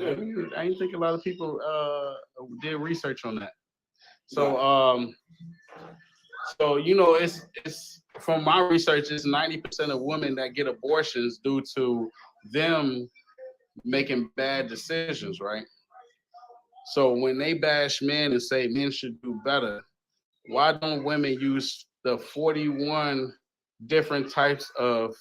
I didn't think a lot of people did research on that. So so it's from my research, it's 90% of women that get abortions due to them making bad decisions, right? So when they bash men and say men should do better, why don't women use the 41 different types of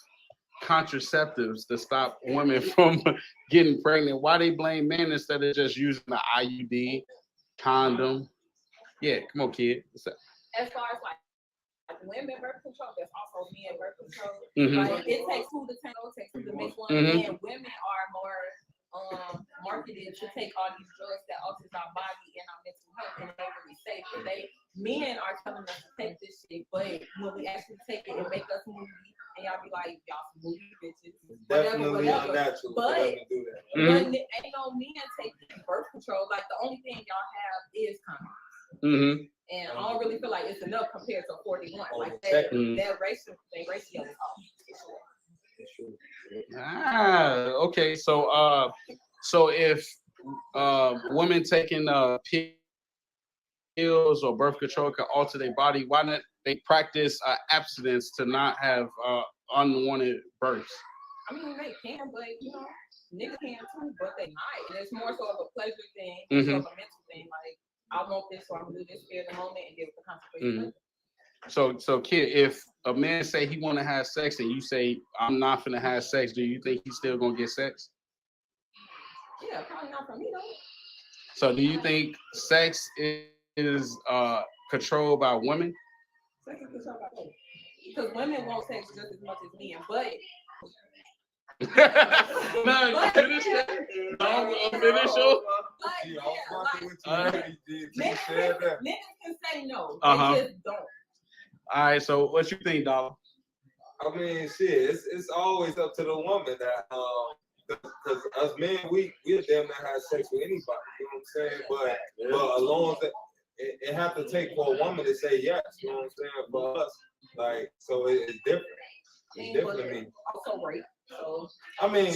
contraceptives to stop women from getting pregnant? Why they blame men instead of just using the IUD, condom? Yeah, come on, kid. As far as like women birth control, there's also men birth control. Mhm. Like it takes two to tango, it takes two to make one, Mhm. and women are more marketed to take all these drugs that alters our body and our mental health, and they're really safe. But men are telling us to take this shit, but when we actually take it, it make us moody, and y'all be like, y'all some moody bitches. Definitely whatever. unnatural for But them to do that. but ain't no men taking birth control. Like the only thing y'all have is condoms. Mm-hmm. And I don't really feel like it's enough compared to 41. Like that ratio is off. Okay. So if women taking pills or birth control can alter their body, why not they practice abstinence to not have unwanted births? I mean, they can, but niggas can too, but they might. And it's more so of a pleasure thing, Mm-hmm. so of a mental thing. Like, I want this, so I'm gonna do this here in the moment and deal with the consequences. Mm-hmm. So kid, if a man say he want to have sex and you say I'm not gonna have sex, do you think he's still gonna get sex? Yeah, probably not from me though. So do you think sex is controlled by women? Sex is controlled by women. Because women want sex just as much as men, but No, finish that. Niggas can say no. They just don't. All right, so what you think, dog? I mean, shit, it's always up to the woman that because us men, we damn near have sex with anybody. You know what I'm saying? But as long as it have to take for a woman to say yes. You know what I'm saying? For us, like, so it's different. It's different to me. Also rape. So I mean,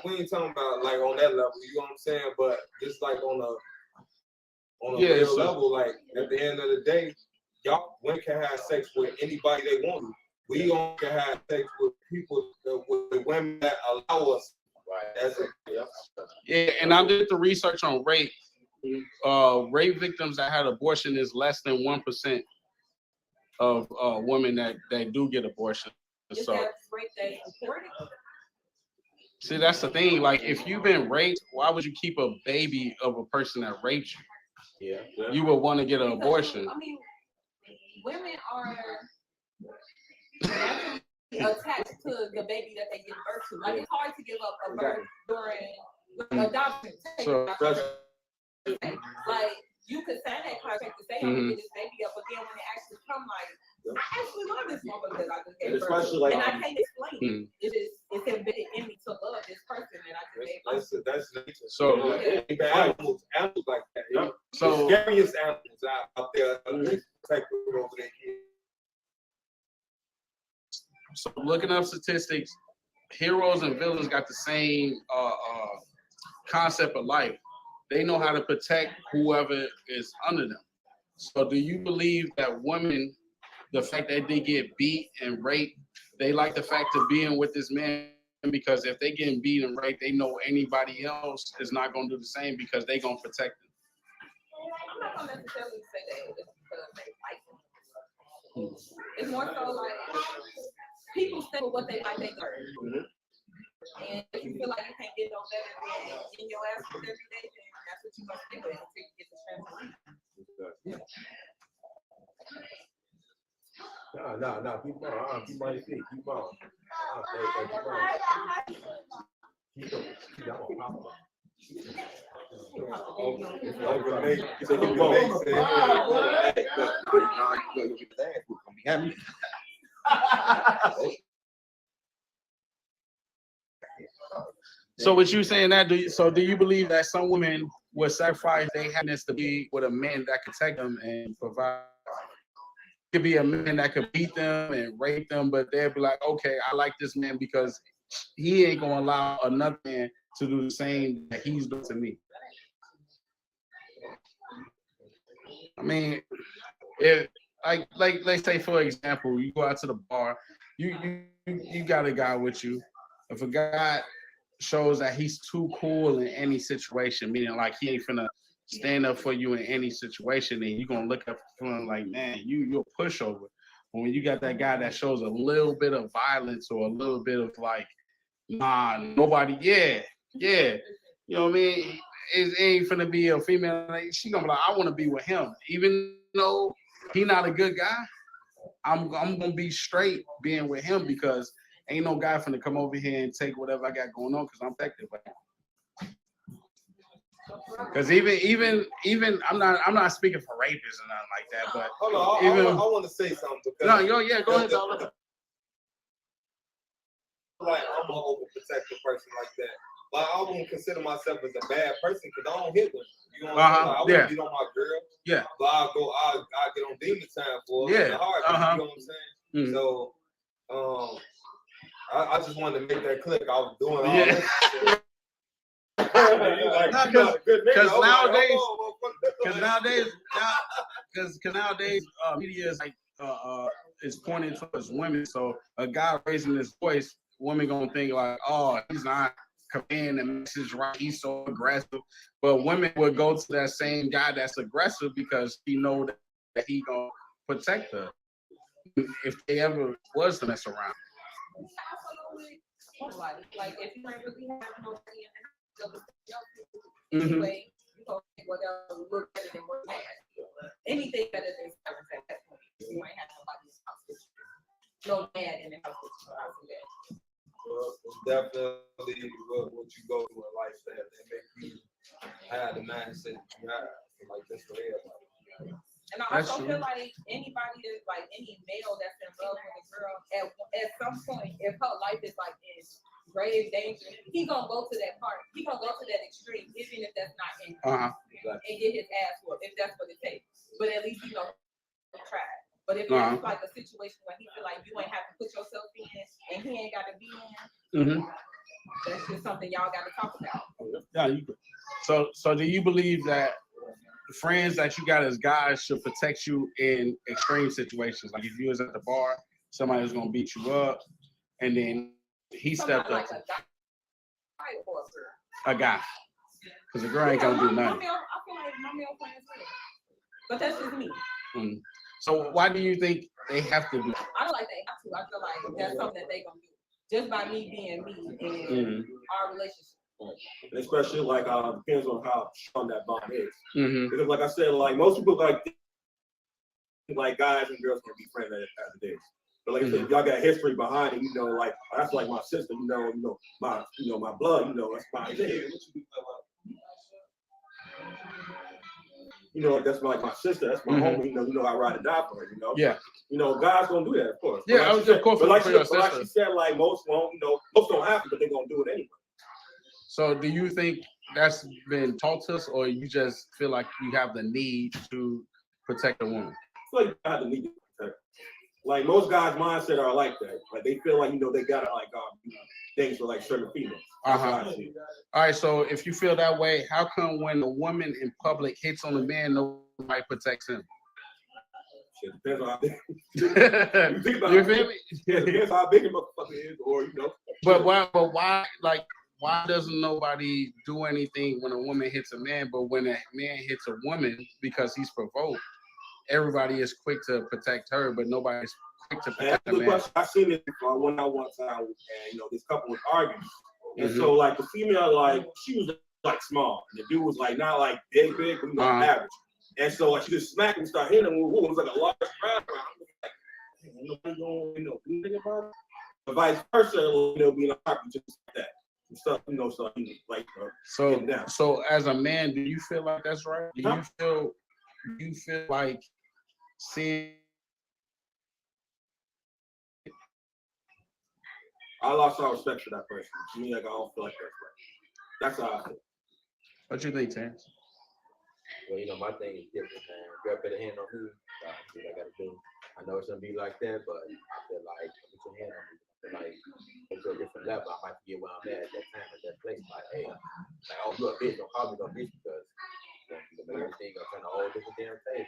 we ain't talking about like on that level. You know what I'm saying? But just like on a real level, like at the end of the day, y'all women can have sex with anybody they want to. We only can have sex with people, with the women that allow us. Right. That's it. Yeah, and I did the research on rape. Rape victims that had abortion is less than 1% of women that do get abortion. Is So that rape that's reported? see, that's the thing. Like, if you've been raped, why would you keep a baby of a person that raped you? Yeah. You would want to get an Because, abortion. I mean, women are naturally attached to the baby that they give birth to. Like, it's hard to give up a birth during adoption. So- Like, you could sign that contract to say, I'm gonna get this baby up, but then when it actually come, like, I actually love this woman that I just And gave birth especially to. like, And I can't explain Mhm. it. It's embedded in me to love this person that I just gave birth to. That's nature. So- animals like that. Yeah. So- The scariest animals out there are these protect over their kids. So looking up statistics, heroes and villains got the same concept of life. They know how to protect whoever is under them. So do you believe that women, the fact that they get beat and raped, they like the fact of being with this man because if they getting beat and raped, they know anybody else is not gonna do the same because they gonna protect them. I'm not gonna necessarily say that it's because they like them. It's more so like people say what they like they learn. And if you feel like you can't get no better than in your ass with every day, then that's what you must stick with until you get the chance to leave. No, keep on. Keep on. Keep on. Keep on. Keep on. Like the make- You said keep the make on. say- So what you saying that do you believe that some women would sacrifice their happiness to be with a man that could protect them and provide? Could be a man that could beat them and rape them, but they'll be like, okay, I like this man because he ain't gonna allow another man to do the same that he's doing to me. I mean, if like let's say for example, you go out to the bar, you got a guy with you. If a guy shows that he's too cool in any situation, meaning like he ain't finna stand up for you in any situation, then you're gonna look up for him like, man, you're a pushover. But when you got that guy that shows a little bit of violence or a little bit of like, nah, nobody, yeah, you know what I mean? It ain't finna be a female, like, she gonna be like, I wanna be with him. Even though he not a good guy, I'm gonna be straight being with him because ain't no guy finna come over here and take whatever I got going on because I'm protected by him. Because even I'm not speaking for rapists and nothing like that, but Hold on, even I want to say something. Because no, go ahead, Dollar. like I'm an overprotective person like that. But I won't consider myself as a bad person because I don't hit women. You know what I'm saying? Like, I wouldn't beat on my girl. Yeah. But I'll get on demon time for her. Yeah. In the heart, you know what I'm saying? Mhm. So I just wanted to make that click. I was doing all Yeah. this. Because nowadays media is like is pointing towards women. So a guy raising his voice, women gonna think like, oh, he's not conveying the message right. He's so aggressive. But women would go to that same guy that's aggressive because he know that he gonna protect her if they ever was to mess around. Like if you ain't really have nobody in the house, Mhm. anyway, you gonna take whatever look better than what man. Anything better than service at that point. You ain't have nobody in the house with you. No man in the house with you. I'll do that. It's definitely what you go through in life that make you have the mindset you have. Like this for everybody. And I That's also true. feel like anybody that's like any male that's in love with a girl at some point, if her life is like in grave danger, he gonna go to that part. He gonna go to that extreme, even if that's not in and get his ass whooped if that's what it takes. But at least he gonna try. But if it's like a situation where he feel like you ain't have to put yourself in and he ain't got to be in, that's just something y'all got to talk about. Yeah. So do you believe that friends that you got as guys should protect you in extreme situations. Like if you was at the bar, somebody was gonna beat you up, and then he stepped Somebody up like to a guy or a girl. a guy, because a girl ain't Yeah, gonna do my nothing. male, I feel like my male friends will. But that's just me. Mm. So why do you think they have to do? I don't like they have to. I feel like that's something that they gonna do. Just by me being me and Mm-hmm. our relationship. And especially like depends on how strong that bond is. Mm-hmm. Because like I said, like most people like guys and girls can be friends as it is. But like I said, if y'all got history behind it, you know, like that's like my sister, you know, my blood, you know, that's my you know, that's like my sister, that's my homie, you know, I ride or die for her, you know. Yeah. You know, guys gonna do that, of course. Yeah, But like of course. But like, For your but like sister. she said, like most won't, you know, most don't have to, but they're gonna do it anyway. So do you think that's been taught to us, or you just feel like you have the need to protect a woman? I feel like you have to need to protect. Like most guys' mindset are like that. Like they feel like, you know, they gotta like do things for like certain females. That's how I see it. All right, so if you feel that way, how come when a woman in public hits on a man, nobody protects him? Shit depends on how big You you think about it. feel me? Yeah, it depends how big a motherfucker is, or you know. But why, like, why doesn't nobody do anything when a woman hits a man, but when a man hits a woman because he's provoked, everybody is quick to protect her, but nobody's quick to And protect the man? I seen it before. I went out one time, and you know, this couple was arguing, and so like the female, like she was like small, and the dude was like not like big, but you know, average. And so like she just smacked him and started hitting him. It was like a large crowd around. Like, nobody gonna, you know, do anything about it. But vice versa, you know, being a argument just like that. And stuff, you know, so like So as a man, do you feel like that's right? Do you feel like seeing? I lost all respect for that person. To me, like I don't feel like that's right. That's how I feel. What you think, Terrence? Well, you know, my thing is different, man. Girl, put a hand on me. I do what I gotta do. I know it's gonna be like that, but I feel like put your hand on me. I feel like go to a different level. I might forget where I'm at that time, at that place. Like, hey, like, oh, you a bitch, don't call me no bitch because you know, everything gonna turn a whole different damn thing.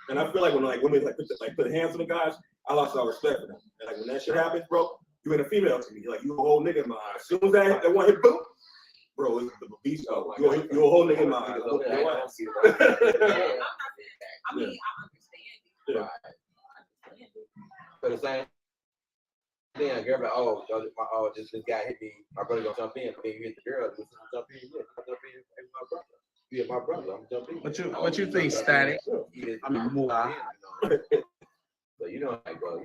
And I feel like when like women like put hands on the guys, I lost all respect for them. And like when that shit happens, bro, you ain't a female to me. Like you a whole nigga in my eyes. As soon as that one hit boom, bro, it's the beast. You a whole nigga in my eyes. I mean, I understand it. Yeah. But the same thing, girl, like, oh, this guy hit me. My brother gonna jump in. But then you hit the girl, you jump in. Yeah, I jump in. Hey, my brother. Yeah, my brother. I'm jumping. What you think, Static? I mean, Moolah. So you know, like, go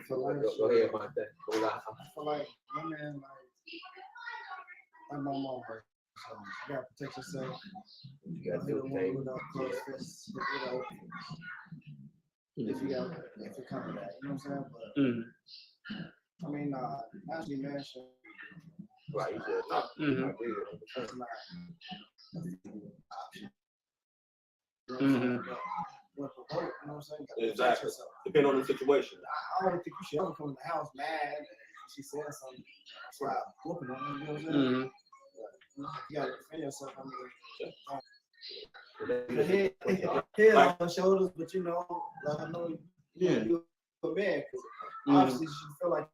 So ahead, my thing. I feel like women, like my mom, so you gotta protect yourself. You gotta Hit a do woman things. with a close fist, you know, if it comes to that, you know what I'm saying? But I mean, actually, man, should Right, you said, I agree with him. that's not an option. You know what Mhm. I'm saying? But provoke, you know what I'm saying? You gotta protect Exactly. yourself. Depending on the situation. I don't think you should ever come in the house mad and she said something. That's why I'm whooping on her, you know what I'm saying? You gotta defend yourself. I mean, the head on her shoulders, but you know, let her know you're a man. Because obviously she feel like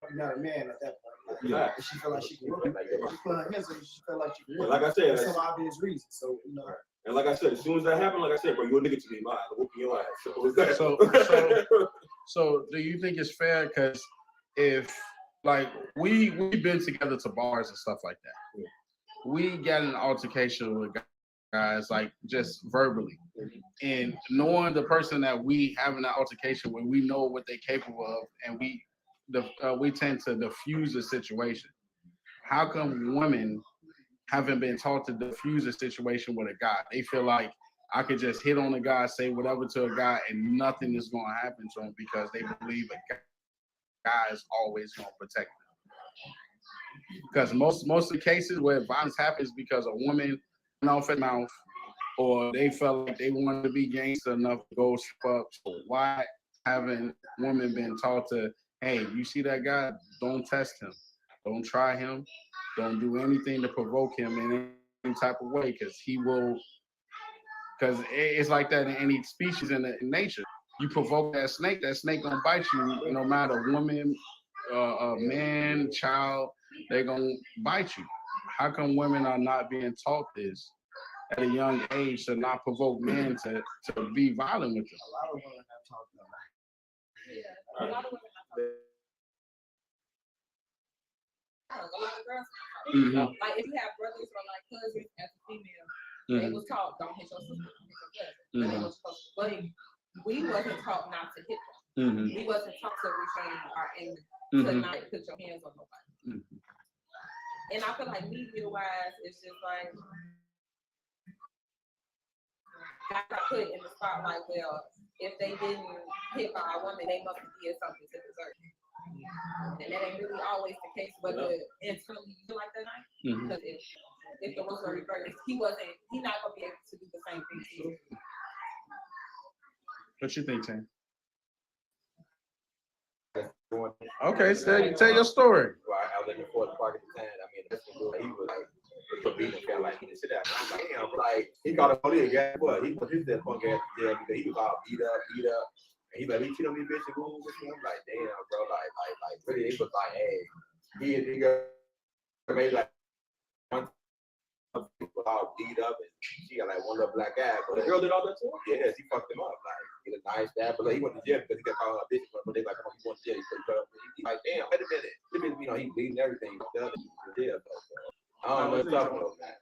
you're not a man at that point. Yeah. She feel like she can whoop you. She put her hands on you, she feel like she can And whoop like you. I said, For some obvious reason. So, you know. and like I said, as soon as that happened, like I said, bro, you a nigga to me, man. I'm whooping your ass. So it's that. So do you think it's fair? Because if like we've been together to bars and stuff like that, we got an altercation with guys like just verbally, and knowing the person that we having an altercation with, we know what they're capable of, and we tend to diffuse the situation. How come women haven't been taught to diffuse a situation with a guy? They feel like I could just hit on a guy, say whatever to a guy, and nothing is going to happen to him because they believe a guy is always going to protect them. Because most of the cases where violence happens because a woman went off her mouth, or they felt like they wanted to be gangster enough to go up. So why haven't women been taught to, hey, you see that guy? Don't test him. Don't try him. Don't do anything to provoke him in any type of way, because he will Because it's like that in any species in nature. You provoke that snake gonna bite you, no matter woman, man, child, they're gonna bite you. How come women are not being taught this at a young age to not provoke men to be violent with them? A lot of women have talked about that. Yeah, a lot of women have a lot of girls have Mhm. like if you have brothers or like cousins as a female, they was taught don't hit your sister, don't hit your cousin. And they was supposed to, but we wasn't taught not to hit them. We wasn't taught to restrain our anger, to not put your hands on nobody. And I feel like media wise, it's just like I got put in the spotlight. Well, if they didn't hit by a woman, they must have did something to deserve it. And that ain't really always the case, but internally you feel like that night. Because if the rules were reversed, he's not gonna be able to do the same thing to you. What you think, Tim? Going- Okay, tell your story. Well, I was in the fourth park at the time. I mean, this dude, he was like, beating him, like, he sit down. I'm like, damn, like, he got a police. Guess what? He put his dead punk ass in jail because he was all beat up. And he like, he cheated on me, bitch, and boom, I'm like, damn, bro, like, really, it was like, hey, he got maybe like one all beat up, and she got like one little black eye. But the girl did all that too. Yeah, she fucked him up. Like, he was nice dad, but like, he went to jail because he got called a bitch. But they like, come on, he went to jail. He like, damn, wait a minute. You know, he bleeding everything. The jail, though. So. I don't know what's up with man.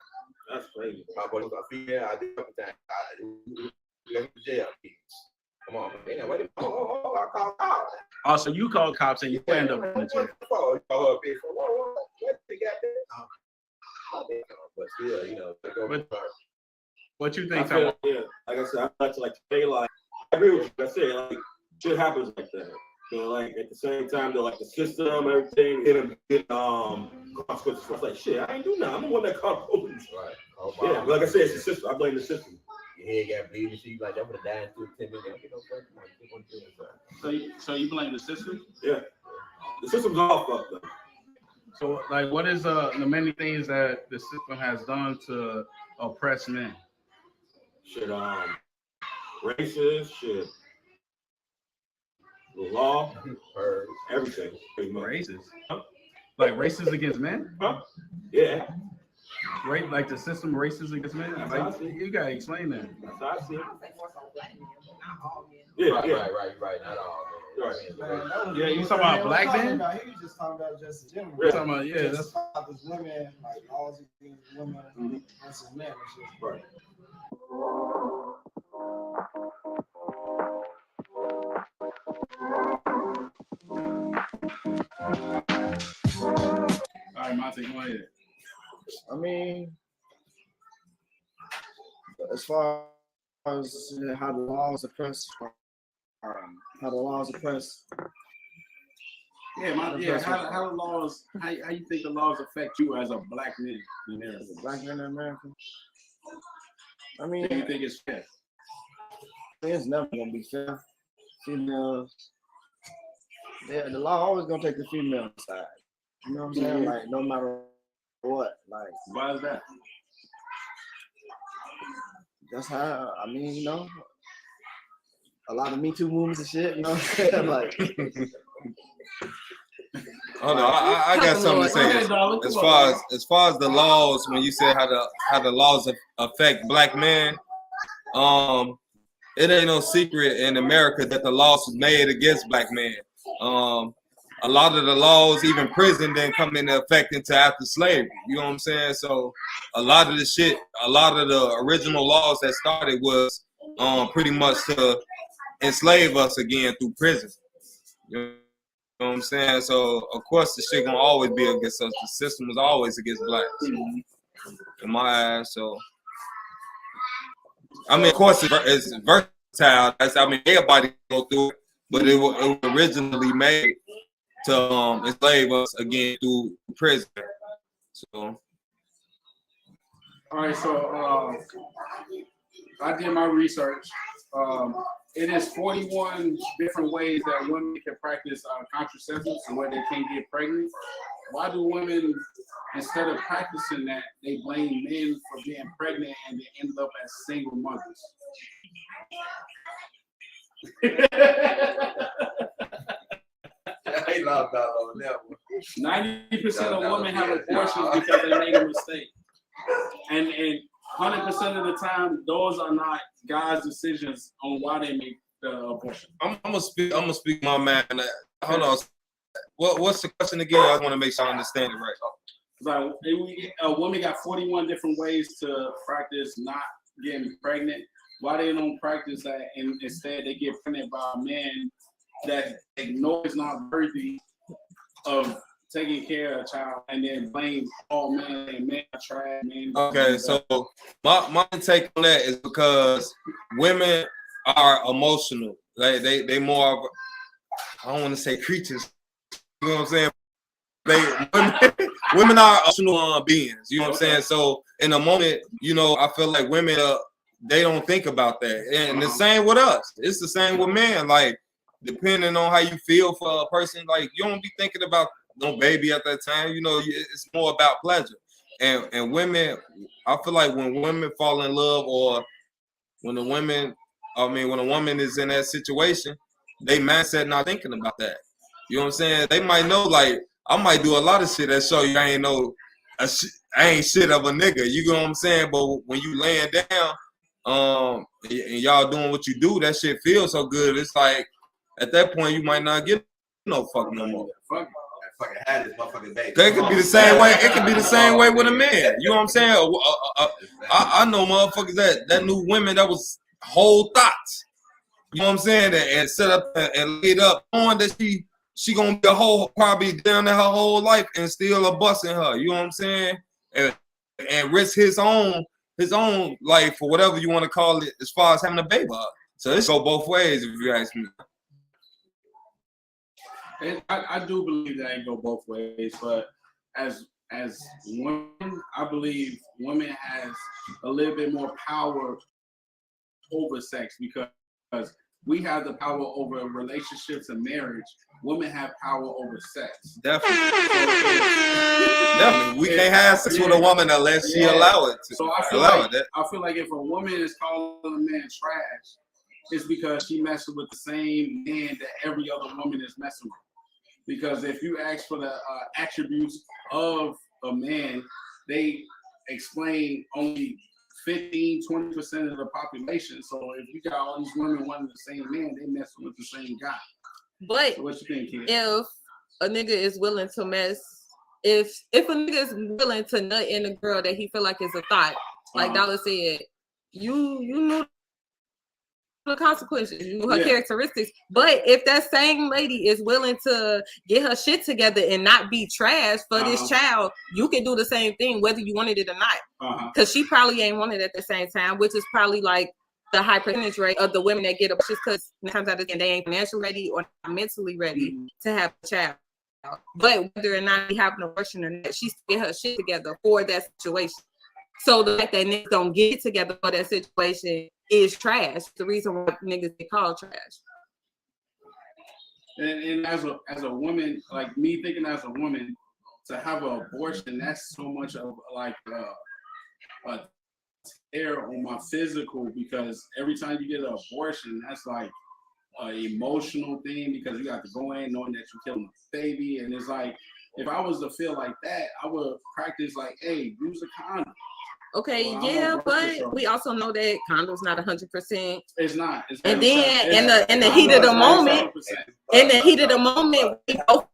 That's crazy. My boy was a female. I did a couple times. I went to jail. Come on, man. Damn, wait a minute. Oh, I called out. Oh, so you called cops and you end up in the jail. But still, you know, What you think, I feel, Tom? yeah, like I said, I like to like say like I agree with you. I said like shit happens like that. You know, like at the same time, though, like the system, everything, get consequences. I was like, shit, I ain't do nothing. I'm the one that called police. Right. Oh, Yeah, like I said, it's the system. I blame the system. Your head got bleeding, so you like that would have died in 10 minutes. You know, So you blame the system? Yeah, the system's all fucked up. So like, what is the many things that the system has done to oppress men? Shit, racist, shit, the law, everything, pretty much. Racist? Like racist against men? Huh? Yeah, Right, like the system racist against men? Like, you gotta explain that. that's how I see it. I would say more so black men, but not all men. Yeah, Right, yeah. right. Not all. Right. Man, that was Yeah, you what talking about man was black talking men? about. He was just talking about just in general. We're talking about, yeah, Just that's about this women, like laws against women versus men and shit. Right. all right, Monte, go ahead. I mean, as far as how the laws oppress, Yeah, how the laws, how you think the laws affect you as a black man in America? as a black man in America. I Do mean, you think it's fair? it's never gonna be fair. Females, the law always gonna take the female side. You know what I'm saying? Like no matter what, like Why is that? that's how. I mean, you know, a lot of Me Too movements and shit. You know what I'm saying? Like, Hold on, I got something to say. As far as the laws, when you say how the laws affect black men, it ain't no secret in America that the laws was made against black men. A lot of the laws, even prison, didn't come into effect until after slavery. You know what I'm saying? So a lot of the original laws that started was pretty much to enslave us again through prison. You know what I'm saying? So of course the shit gonna always be against us. The system was always against blacks in my eyes. So I mean, of course it's versatile. Everybody go through it, but it was originally made to enslave us again through prison. So All right, so I did my research. It is 41 different ways that women can practice contraceptives where they can't get pregnant. why do women, instead of practicing that, they blame men for being pregnant and they end up as single mothers? I lost out on that one. 90% of women have abortions because they made a mistake. And 100% of the time, those are not guys' decisions on why they make the abortion. I'm gonna speak my man. Hold on. What's the question again? I want to make sure I understand it right. Like, a woman got 41 different ways to practice not getting pregnant. Why they don't practice that and instead they get pregnant by a man that they know is not worthy of taking care of a child and then blame all men and men are trash, men. Okay, so my take on that is because women are emotional. They more, I don't want to say creatures. You know what I'm saying? Women are emotional beings. You know what I'm saying? So in the moment, you know, I feel like women they don't think about that. And the same with us. It's the same with men. Like, depending on how you feel for a person, like, you don't be thinking about no baby at that time. You know, it's more about pleasure. And women, I feel like when women fall in love, or when a woman is in that situation, they mindset not thinking about that. You know what I'm saying? They might know, like, I might do a lot of shit that show you I ain't shit of a nigga. You know what I'm saying? But when you laying down, and y'all doing what you do, that shit feels so good. It's like at that point you might not get no fuck no more. Fucking had this motherfucking baby. That could be the same way. It could be the same way with a man. You know what I'm saying? I know motherfuckers that knew women that was whole thoughts. You know what I'm saying? And set up and laid up on that she gonna be probably down there her whole life and still a busting her. You know what I'm saying? And risk his own life for whatever you want to call it as far as having a baby. So it's go both ways if you ask me. And I do believe that it go both ways, but as women, I believe women has a little bit more power over sex because we have the power over relationships and marriage. Women have power over sex. Definitely. We can't have sex with a woman unless she allow it to. So I feel like if a woman is calling a man trash, it's because she messing with the same man that every other woman is messing with. Because if you ask for the attributes of a man, they explain only 15-20% of the population. So if you got all these women wanting the same man, they messing with the same guy. But So what you think, kid? if a nigga is willing to mess, if a nigga is willing to nut in a girl that he feel like is a thought, like Dollar said, you knew the consequences, you knew her characteristics. But if that same lady is willing to get her shit together and not be trash for this child, you can do the same thing whether you wanted it or not. Because she probably ain't wanted it at the same time, which is probably like the high percentage rate of the women that get abortions, because 9 times out of 10 they ain't financially ready or not mentally ready to have a child. But whether or not they have an abortion or not, she get her shit together for that situation. So the fact that niggas don't get it together for that situation is trash. The reason why niggas get called trash. And as a woman, like me thinking as a woman, to have an abortion, that's so much of like a tear on my physical, because every time you get an abortion, that's like an emotional thing, because you have to go in knowing that you're killing a baby. And it's like, if I was to feel like that, I would practice like, hey, use a condom. Okay, well, but we also know that condoms not 100%. It's not. And then in the heat of the moment, we both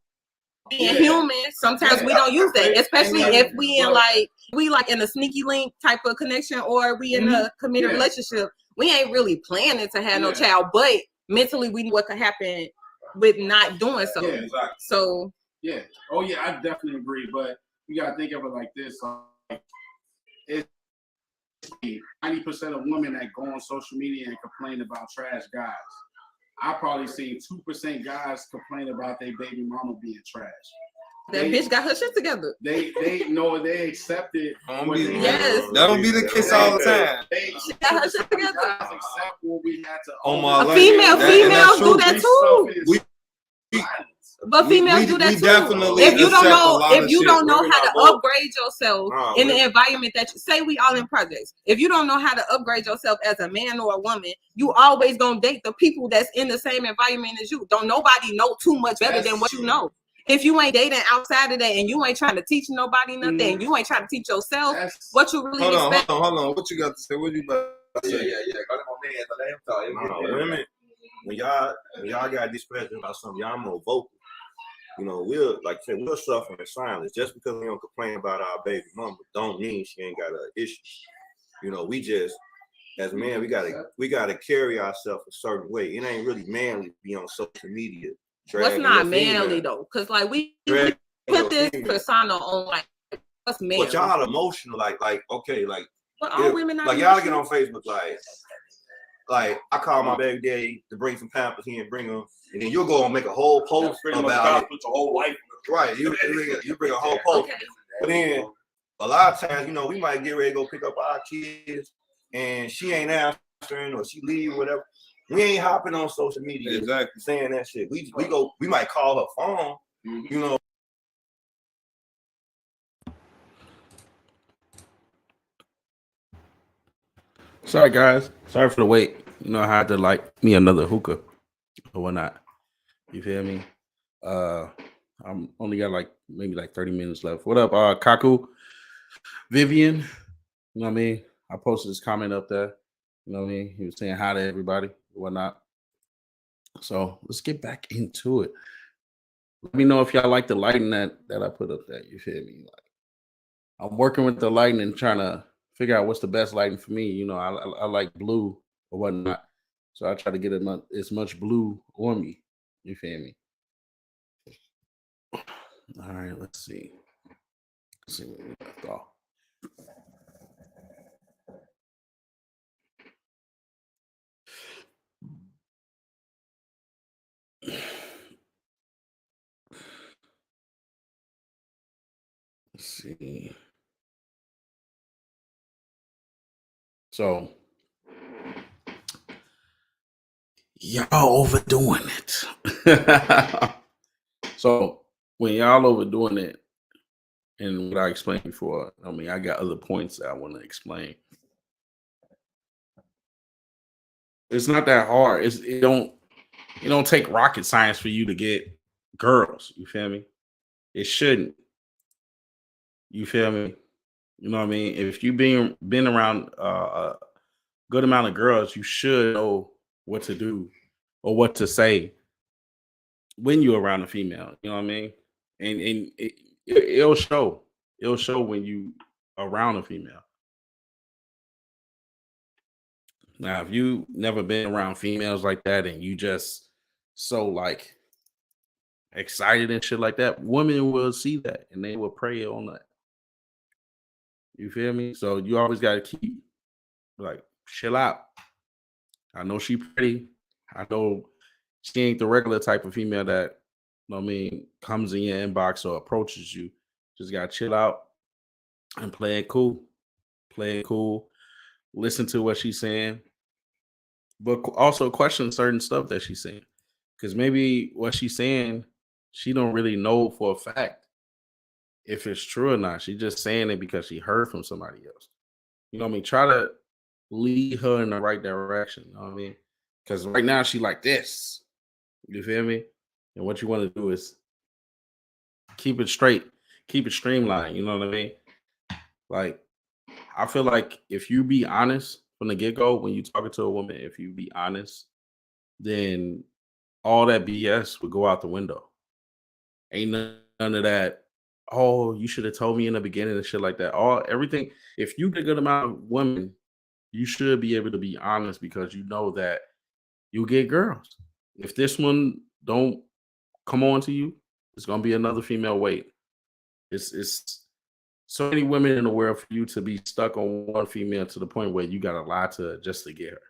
being human, sometimes we don't use that, especially if we in a sneaky link type of connection, or we in a committed relationship. We ain't really planning to have no child, but mentally we know what could happen with not doing so. Yeah, exactly. So yeah. Oh yeah, I definitely agree. But you gotta think of it like this. Like, it's 90% of women that go on social media and complain about trash guys. I probably seen 2% guys complain about their baby mama being trash. that bitch got her shit together. They know they accept it. Yes. That don't be the case all the time. She got her shit together. Guys accept what we had to. On my A life. female That's do true. that too. We- But But females do that we too. definitely If you don't accept a know, lot if of you shit. don't know Women how are to more- upgrade yourself Nah, in the women- environment that you say we all in projects. If you don't know how to upgrade yourself as a man or a woman, you always gonna date the people that's in the same environment as you. Don't nobody know too much better than what you know. If you ain't dating outside of that and you ain't trying to teach nobody nothing, you ain't trying to teach yourself what you really expect. Hold on. What you got to say? What you about to Yeah, say? yeah. Go to my man. Let him talk. He'll Nah, get there. women, when y'all got discussion about something, y'all more vocal. You know, we'll like I said, we'll suffer in silence. Just because we don't complain about our baby mama, don't mean she ain't got an issue. You know, we just as men, we gotta carry ourselves a certain way. It ain't really manly to be on social media. What's dragging not your female. manly though? Because like we Dragging put your this female. persona on like what's manly. But y'all emotional, like okay, like But all women not like y'all get emotional. on Facebook, like I call my baby daddy to bring some Pampers here and bring them, and then you'll go and make a whole post about it. Put your whole life. Right, you bring a whole post, Okay. but then a lot of times, you know, we might get ready to go pick up our kids, and she ain't answering or she leave, whatever. We ain't hopping on social media Exactly. saying that shit. We might call her phone, you know. Sorry, guys. Sorry for the wait. You know, I had to like me another hookah or whatnot. You feel me? I'm only got like maybe like 30 minutes left. What up, Kaku? Vivian? You know what I mean? I posted this comment up there. You know what I mean? He was saying hi to everybody, whatnot. So let's get back into it. Let me know if y'all like the lighting that I put up there. You feel me? Like I'm working with the lighting and trying to figure out what's the best lighting for me. You know, I like blue or whatnot. So I try to get as much blue on me. You feel me? All right, let's see. Let's see what we left off. Let's see. So y'all overdoing it. So when y'all overdoing it, and what I explained before, I mean, I got other points that I want to explain. It's not that hard. It don't take rocket science for you to get girls. You feel me? It shouldn't. You feel me? You know what I mean? If you been around a good amount of girls, you should know what to do or what to say when you're around a female. You know what I mean? And it'll show. It'll show when you around a female. Now, if you never been around females like that and you just so like excited and shit like that, women will see that and they will prey on that. You feel me? So you always got to keep like chill out. I know she pretty. I know she ain't the regular type of female that, you know what I mean, comes in your inbox or approaches you. Just got to chill out and play it cool. Play it cool. Listen to what she's saying. But also question certain stuff that she's saying. Because maybe what she's saying, she don't really know for a fact if it's true or not. She's just saying it because she heard from somebody else. You know what I mean? Try to lead her in the right direction. You know what I mean? Because right now she like this. You feel me? And what you want to do is keep it straight, keep it streamlined. You know what I mean? Like, I feel like if you be honest from the get-go when you talking to a woman, if you be honest, then all that BS would go out the window. Ain't none of that, oh, you should have told me in the beginning and shit like that. Everything, if you get a good amount of women, you should be able to be honest because you know that you get girls. If this one don't come on to you, it's gonna be another female wait. It's so many women in the world for you to be stuck on one female to the point where you gotta lie to her just to get her.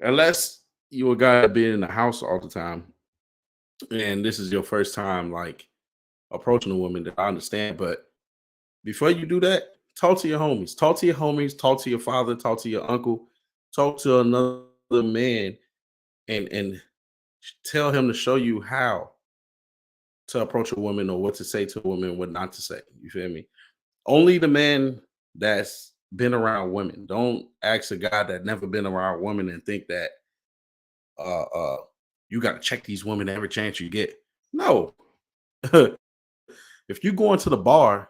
Unless you a guy that been in the house all the time and this is your first time like approaching a woman, that I understand. But before you do that, talk to your homies. Talk to your homies, talk to your father, talk to your uncle, talk to another man and tell him to show you how to approach a woman or what to say to a woman and what not to say. You feel me? Only the man that's been around women. Don't ask a guy that never been around women and think that uh uh you got to check these women every chance you get. No. If you go into the bar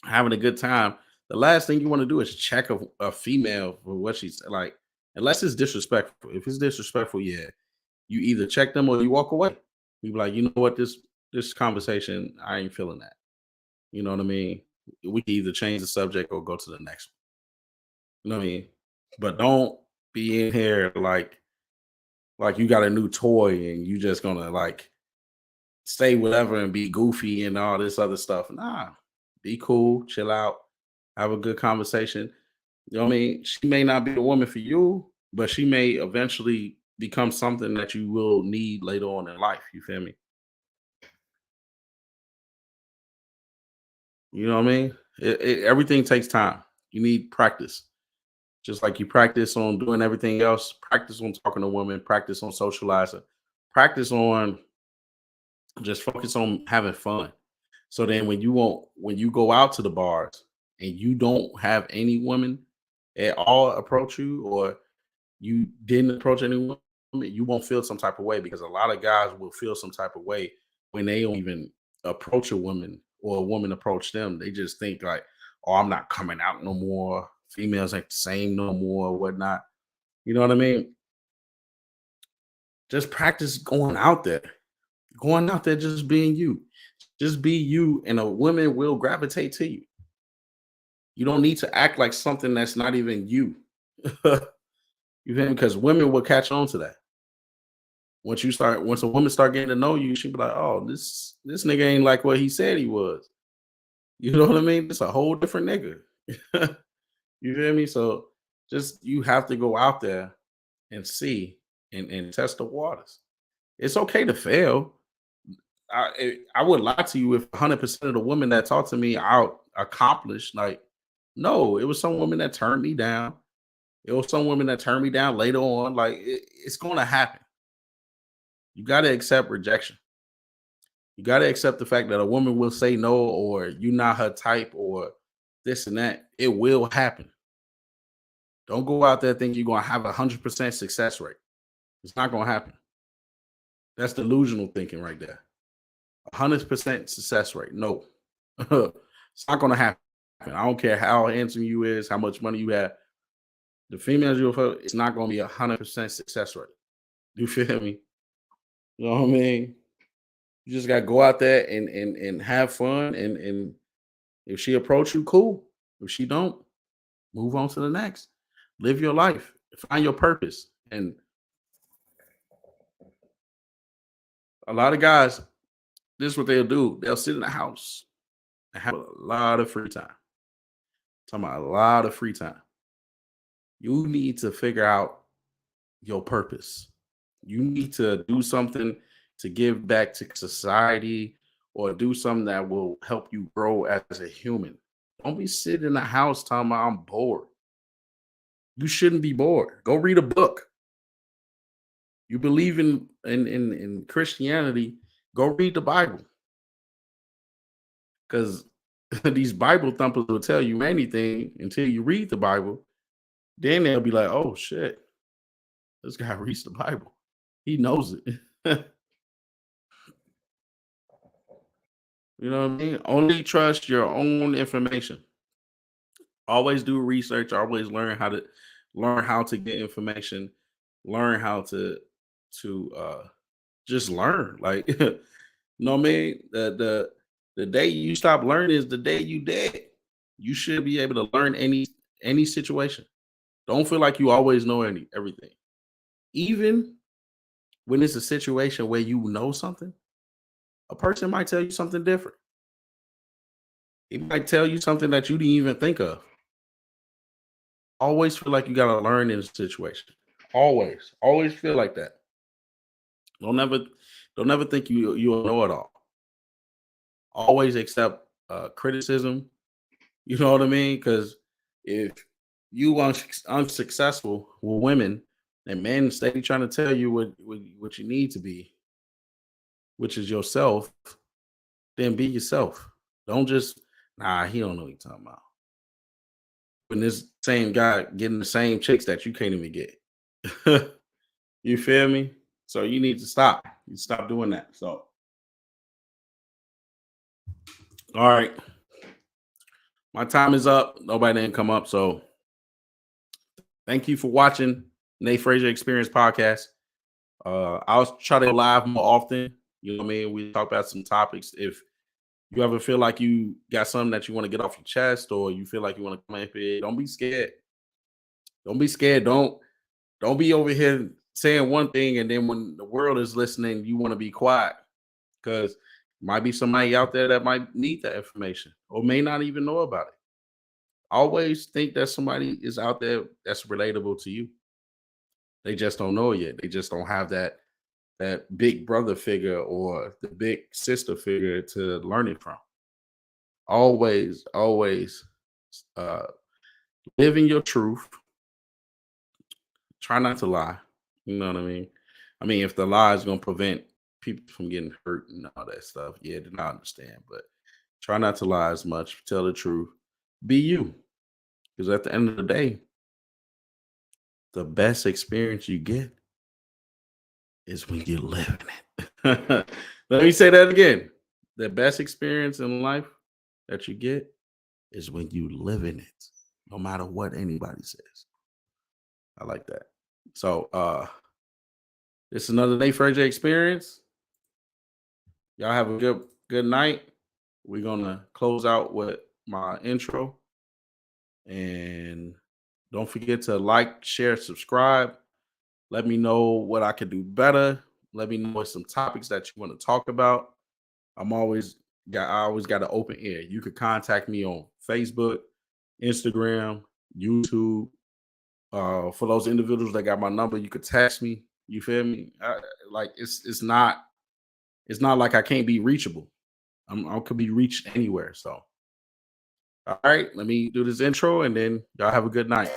having a good time, the last thing you want to do is check a female for what she's like, unless it's disrespectful. If it's disrespectful, yeah, you either check them or you walk away. You be like, you know what, this conversation, I ain't feeling that. You know what I mean? We can either change the subject or go to the next one. You know what I mean? But don't be in here like you got a new toy and you just gonna like say whatever and be goofy and all this other stuff. Nah, be cool, chill out, have a good conversation. You know what I mean? She may not be the woman for you, but she may eventually become something that you will need later on in life. You feel me? You know what I mean? Everything takes time. You need practice. Just like you practice on doing everything else, practice on talking to women, practice on socializing, practice on just focus on having fun. So then when you go out to the bars and you don't have any women at all approach you or you didn't approach any woman, you won't feel some type of way because a lot of guys will feel some type of way when they don't even approach a woman or a woman approach them. They just think like, oh, I'm not coming out no more. Females ain't the same no more, or whatnot. You know what I mean? Just practice going out there, just being you. Just be you, and a woman will gravitate to you. You don't need to act like something that's not even you. You feel me? Because women will catch on to that. Once a woman start getting to know you, she'll be like, oh, this nigga ain't like what he said he was. You know what I mean? It's a whole different nigga. You feel me? So just you have to go out there and see and test the waters. It's okay to fail. I would lie to you if 100% of the women that talk to me out accomplished. Like, no, it was some women that turned me down. It was some women that turned me down later on. Like, it's going to happen. You got to accept rejection. You got to accept the fact that a woman will say no, or you not her type, or this and that. It will happen. Don't go out there thinking you're going to have 100% success rate. It's not going to happen. That's delusional thinking right there. 100% success rate. No, it's not going to happen. I don't care how handsome you is, how much money you have. The females you'll feel, it's not going to be 100% success rate. You feel me? You know what I mean? You just got to go out there and have fun. And if she approach you, cool. If she don't, move on to the next. Live your life. Find your purpose. And a lot of guys, this is what they'll do. They'll sit in the house and have a lot of free time. Talking about a lot of free time. You need to figure out your purpose. You need to do something to give back to society or do something that will help you grow as a human. Don't be sitting in the house talking about I'm bored. You shouldn't be bored. Go read a book. You believe in Christianity, go read the Bible. Because these Bible thumpers will tell you anything until you read the Bible. Then they'll be like, oh shit, this guy reads the Bible. He knows it. You know what I mean? Only trust your own information. Always do research. Always learn how to get information. Learn how to just learn. Like, you know what I mean? The day you stop learning is the day you dead. You should be able to learn any situation. Don't feel like you always know everything. Even when it's a situation where you know something, a person might tell you something different. He might tell you something that you didn't even think of. Always feel like you gotta learn in a situation. Always feel like that. Don't ever think you'll know it all. Always accept criticism. You know what I mean? Because if you unsuccessful with women And men steady trying to tell you what you need to be, which is yourself. Then be yourself. Don't just he don't know what he's talking about. When this same guy getting the same chicks that you can't even get. You feel me? So you need to stop. You stop doing that. So all right. My time is up. Nobody didn't come up. So thank you for watching Nate Frazier Experience Podcast. I'll try to go live more often. You know what I mean? We talk about some topics. If you ever feel like you got something that you want to get off your chest, or you feel like you want to come in here, don't be scared. Don't be scared. Don't be over here saying one thing, and then when the world is listening, you want to be quiet, because might be somebody out there that might need that information or may not even know about it. Always think that somebody is out there that's relatable to you. They just don't know it yet. They just don't have that big brother figure or the big sister figure to learn it from. Always live in your truth. Try not to lie. You know what I mean? I mean, if the lie is going to prevent people from getting hurt and all that stuff, yeah, then I understand. But try not to lie as much. Tell the truth. Be you. Because at the end of the day, the best experience you get is when you live in it. Let me say that again. The best experience in life that you get is when you live in it, no matter what anybody says. I like that. So this is another Nate Frazier Experience. Y'all have a good night. We're gonna close out with my intro. And don't forget to like, share, subscribe. Let me know what I could do better. Let me know what some topics that you want to talk about. I always got an open ear. You could contact me on Facebook, Instagram, YouTube. For those individuals that got my number, you could text me. You feel me? It's not like I can't be reachable. I could be reached anywhere. So, all right, let me do this intro, and then y'all have a good night.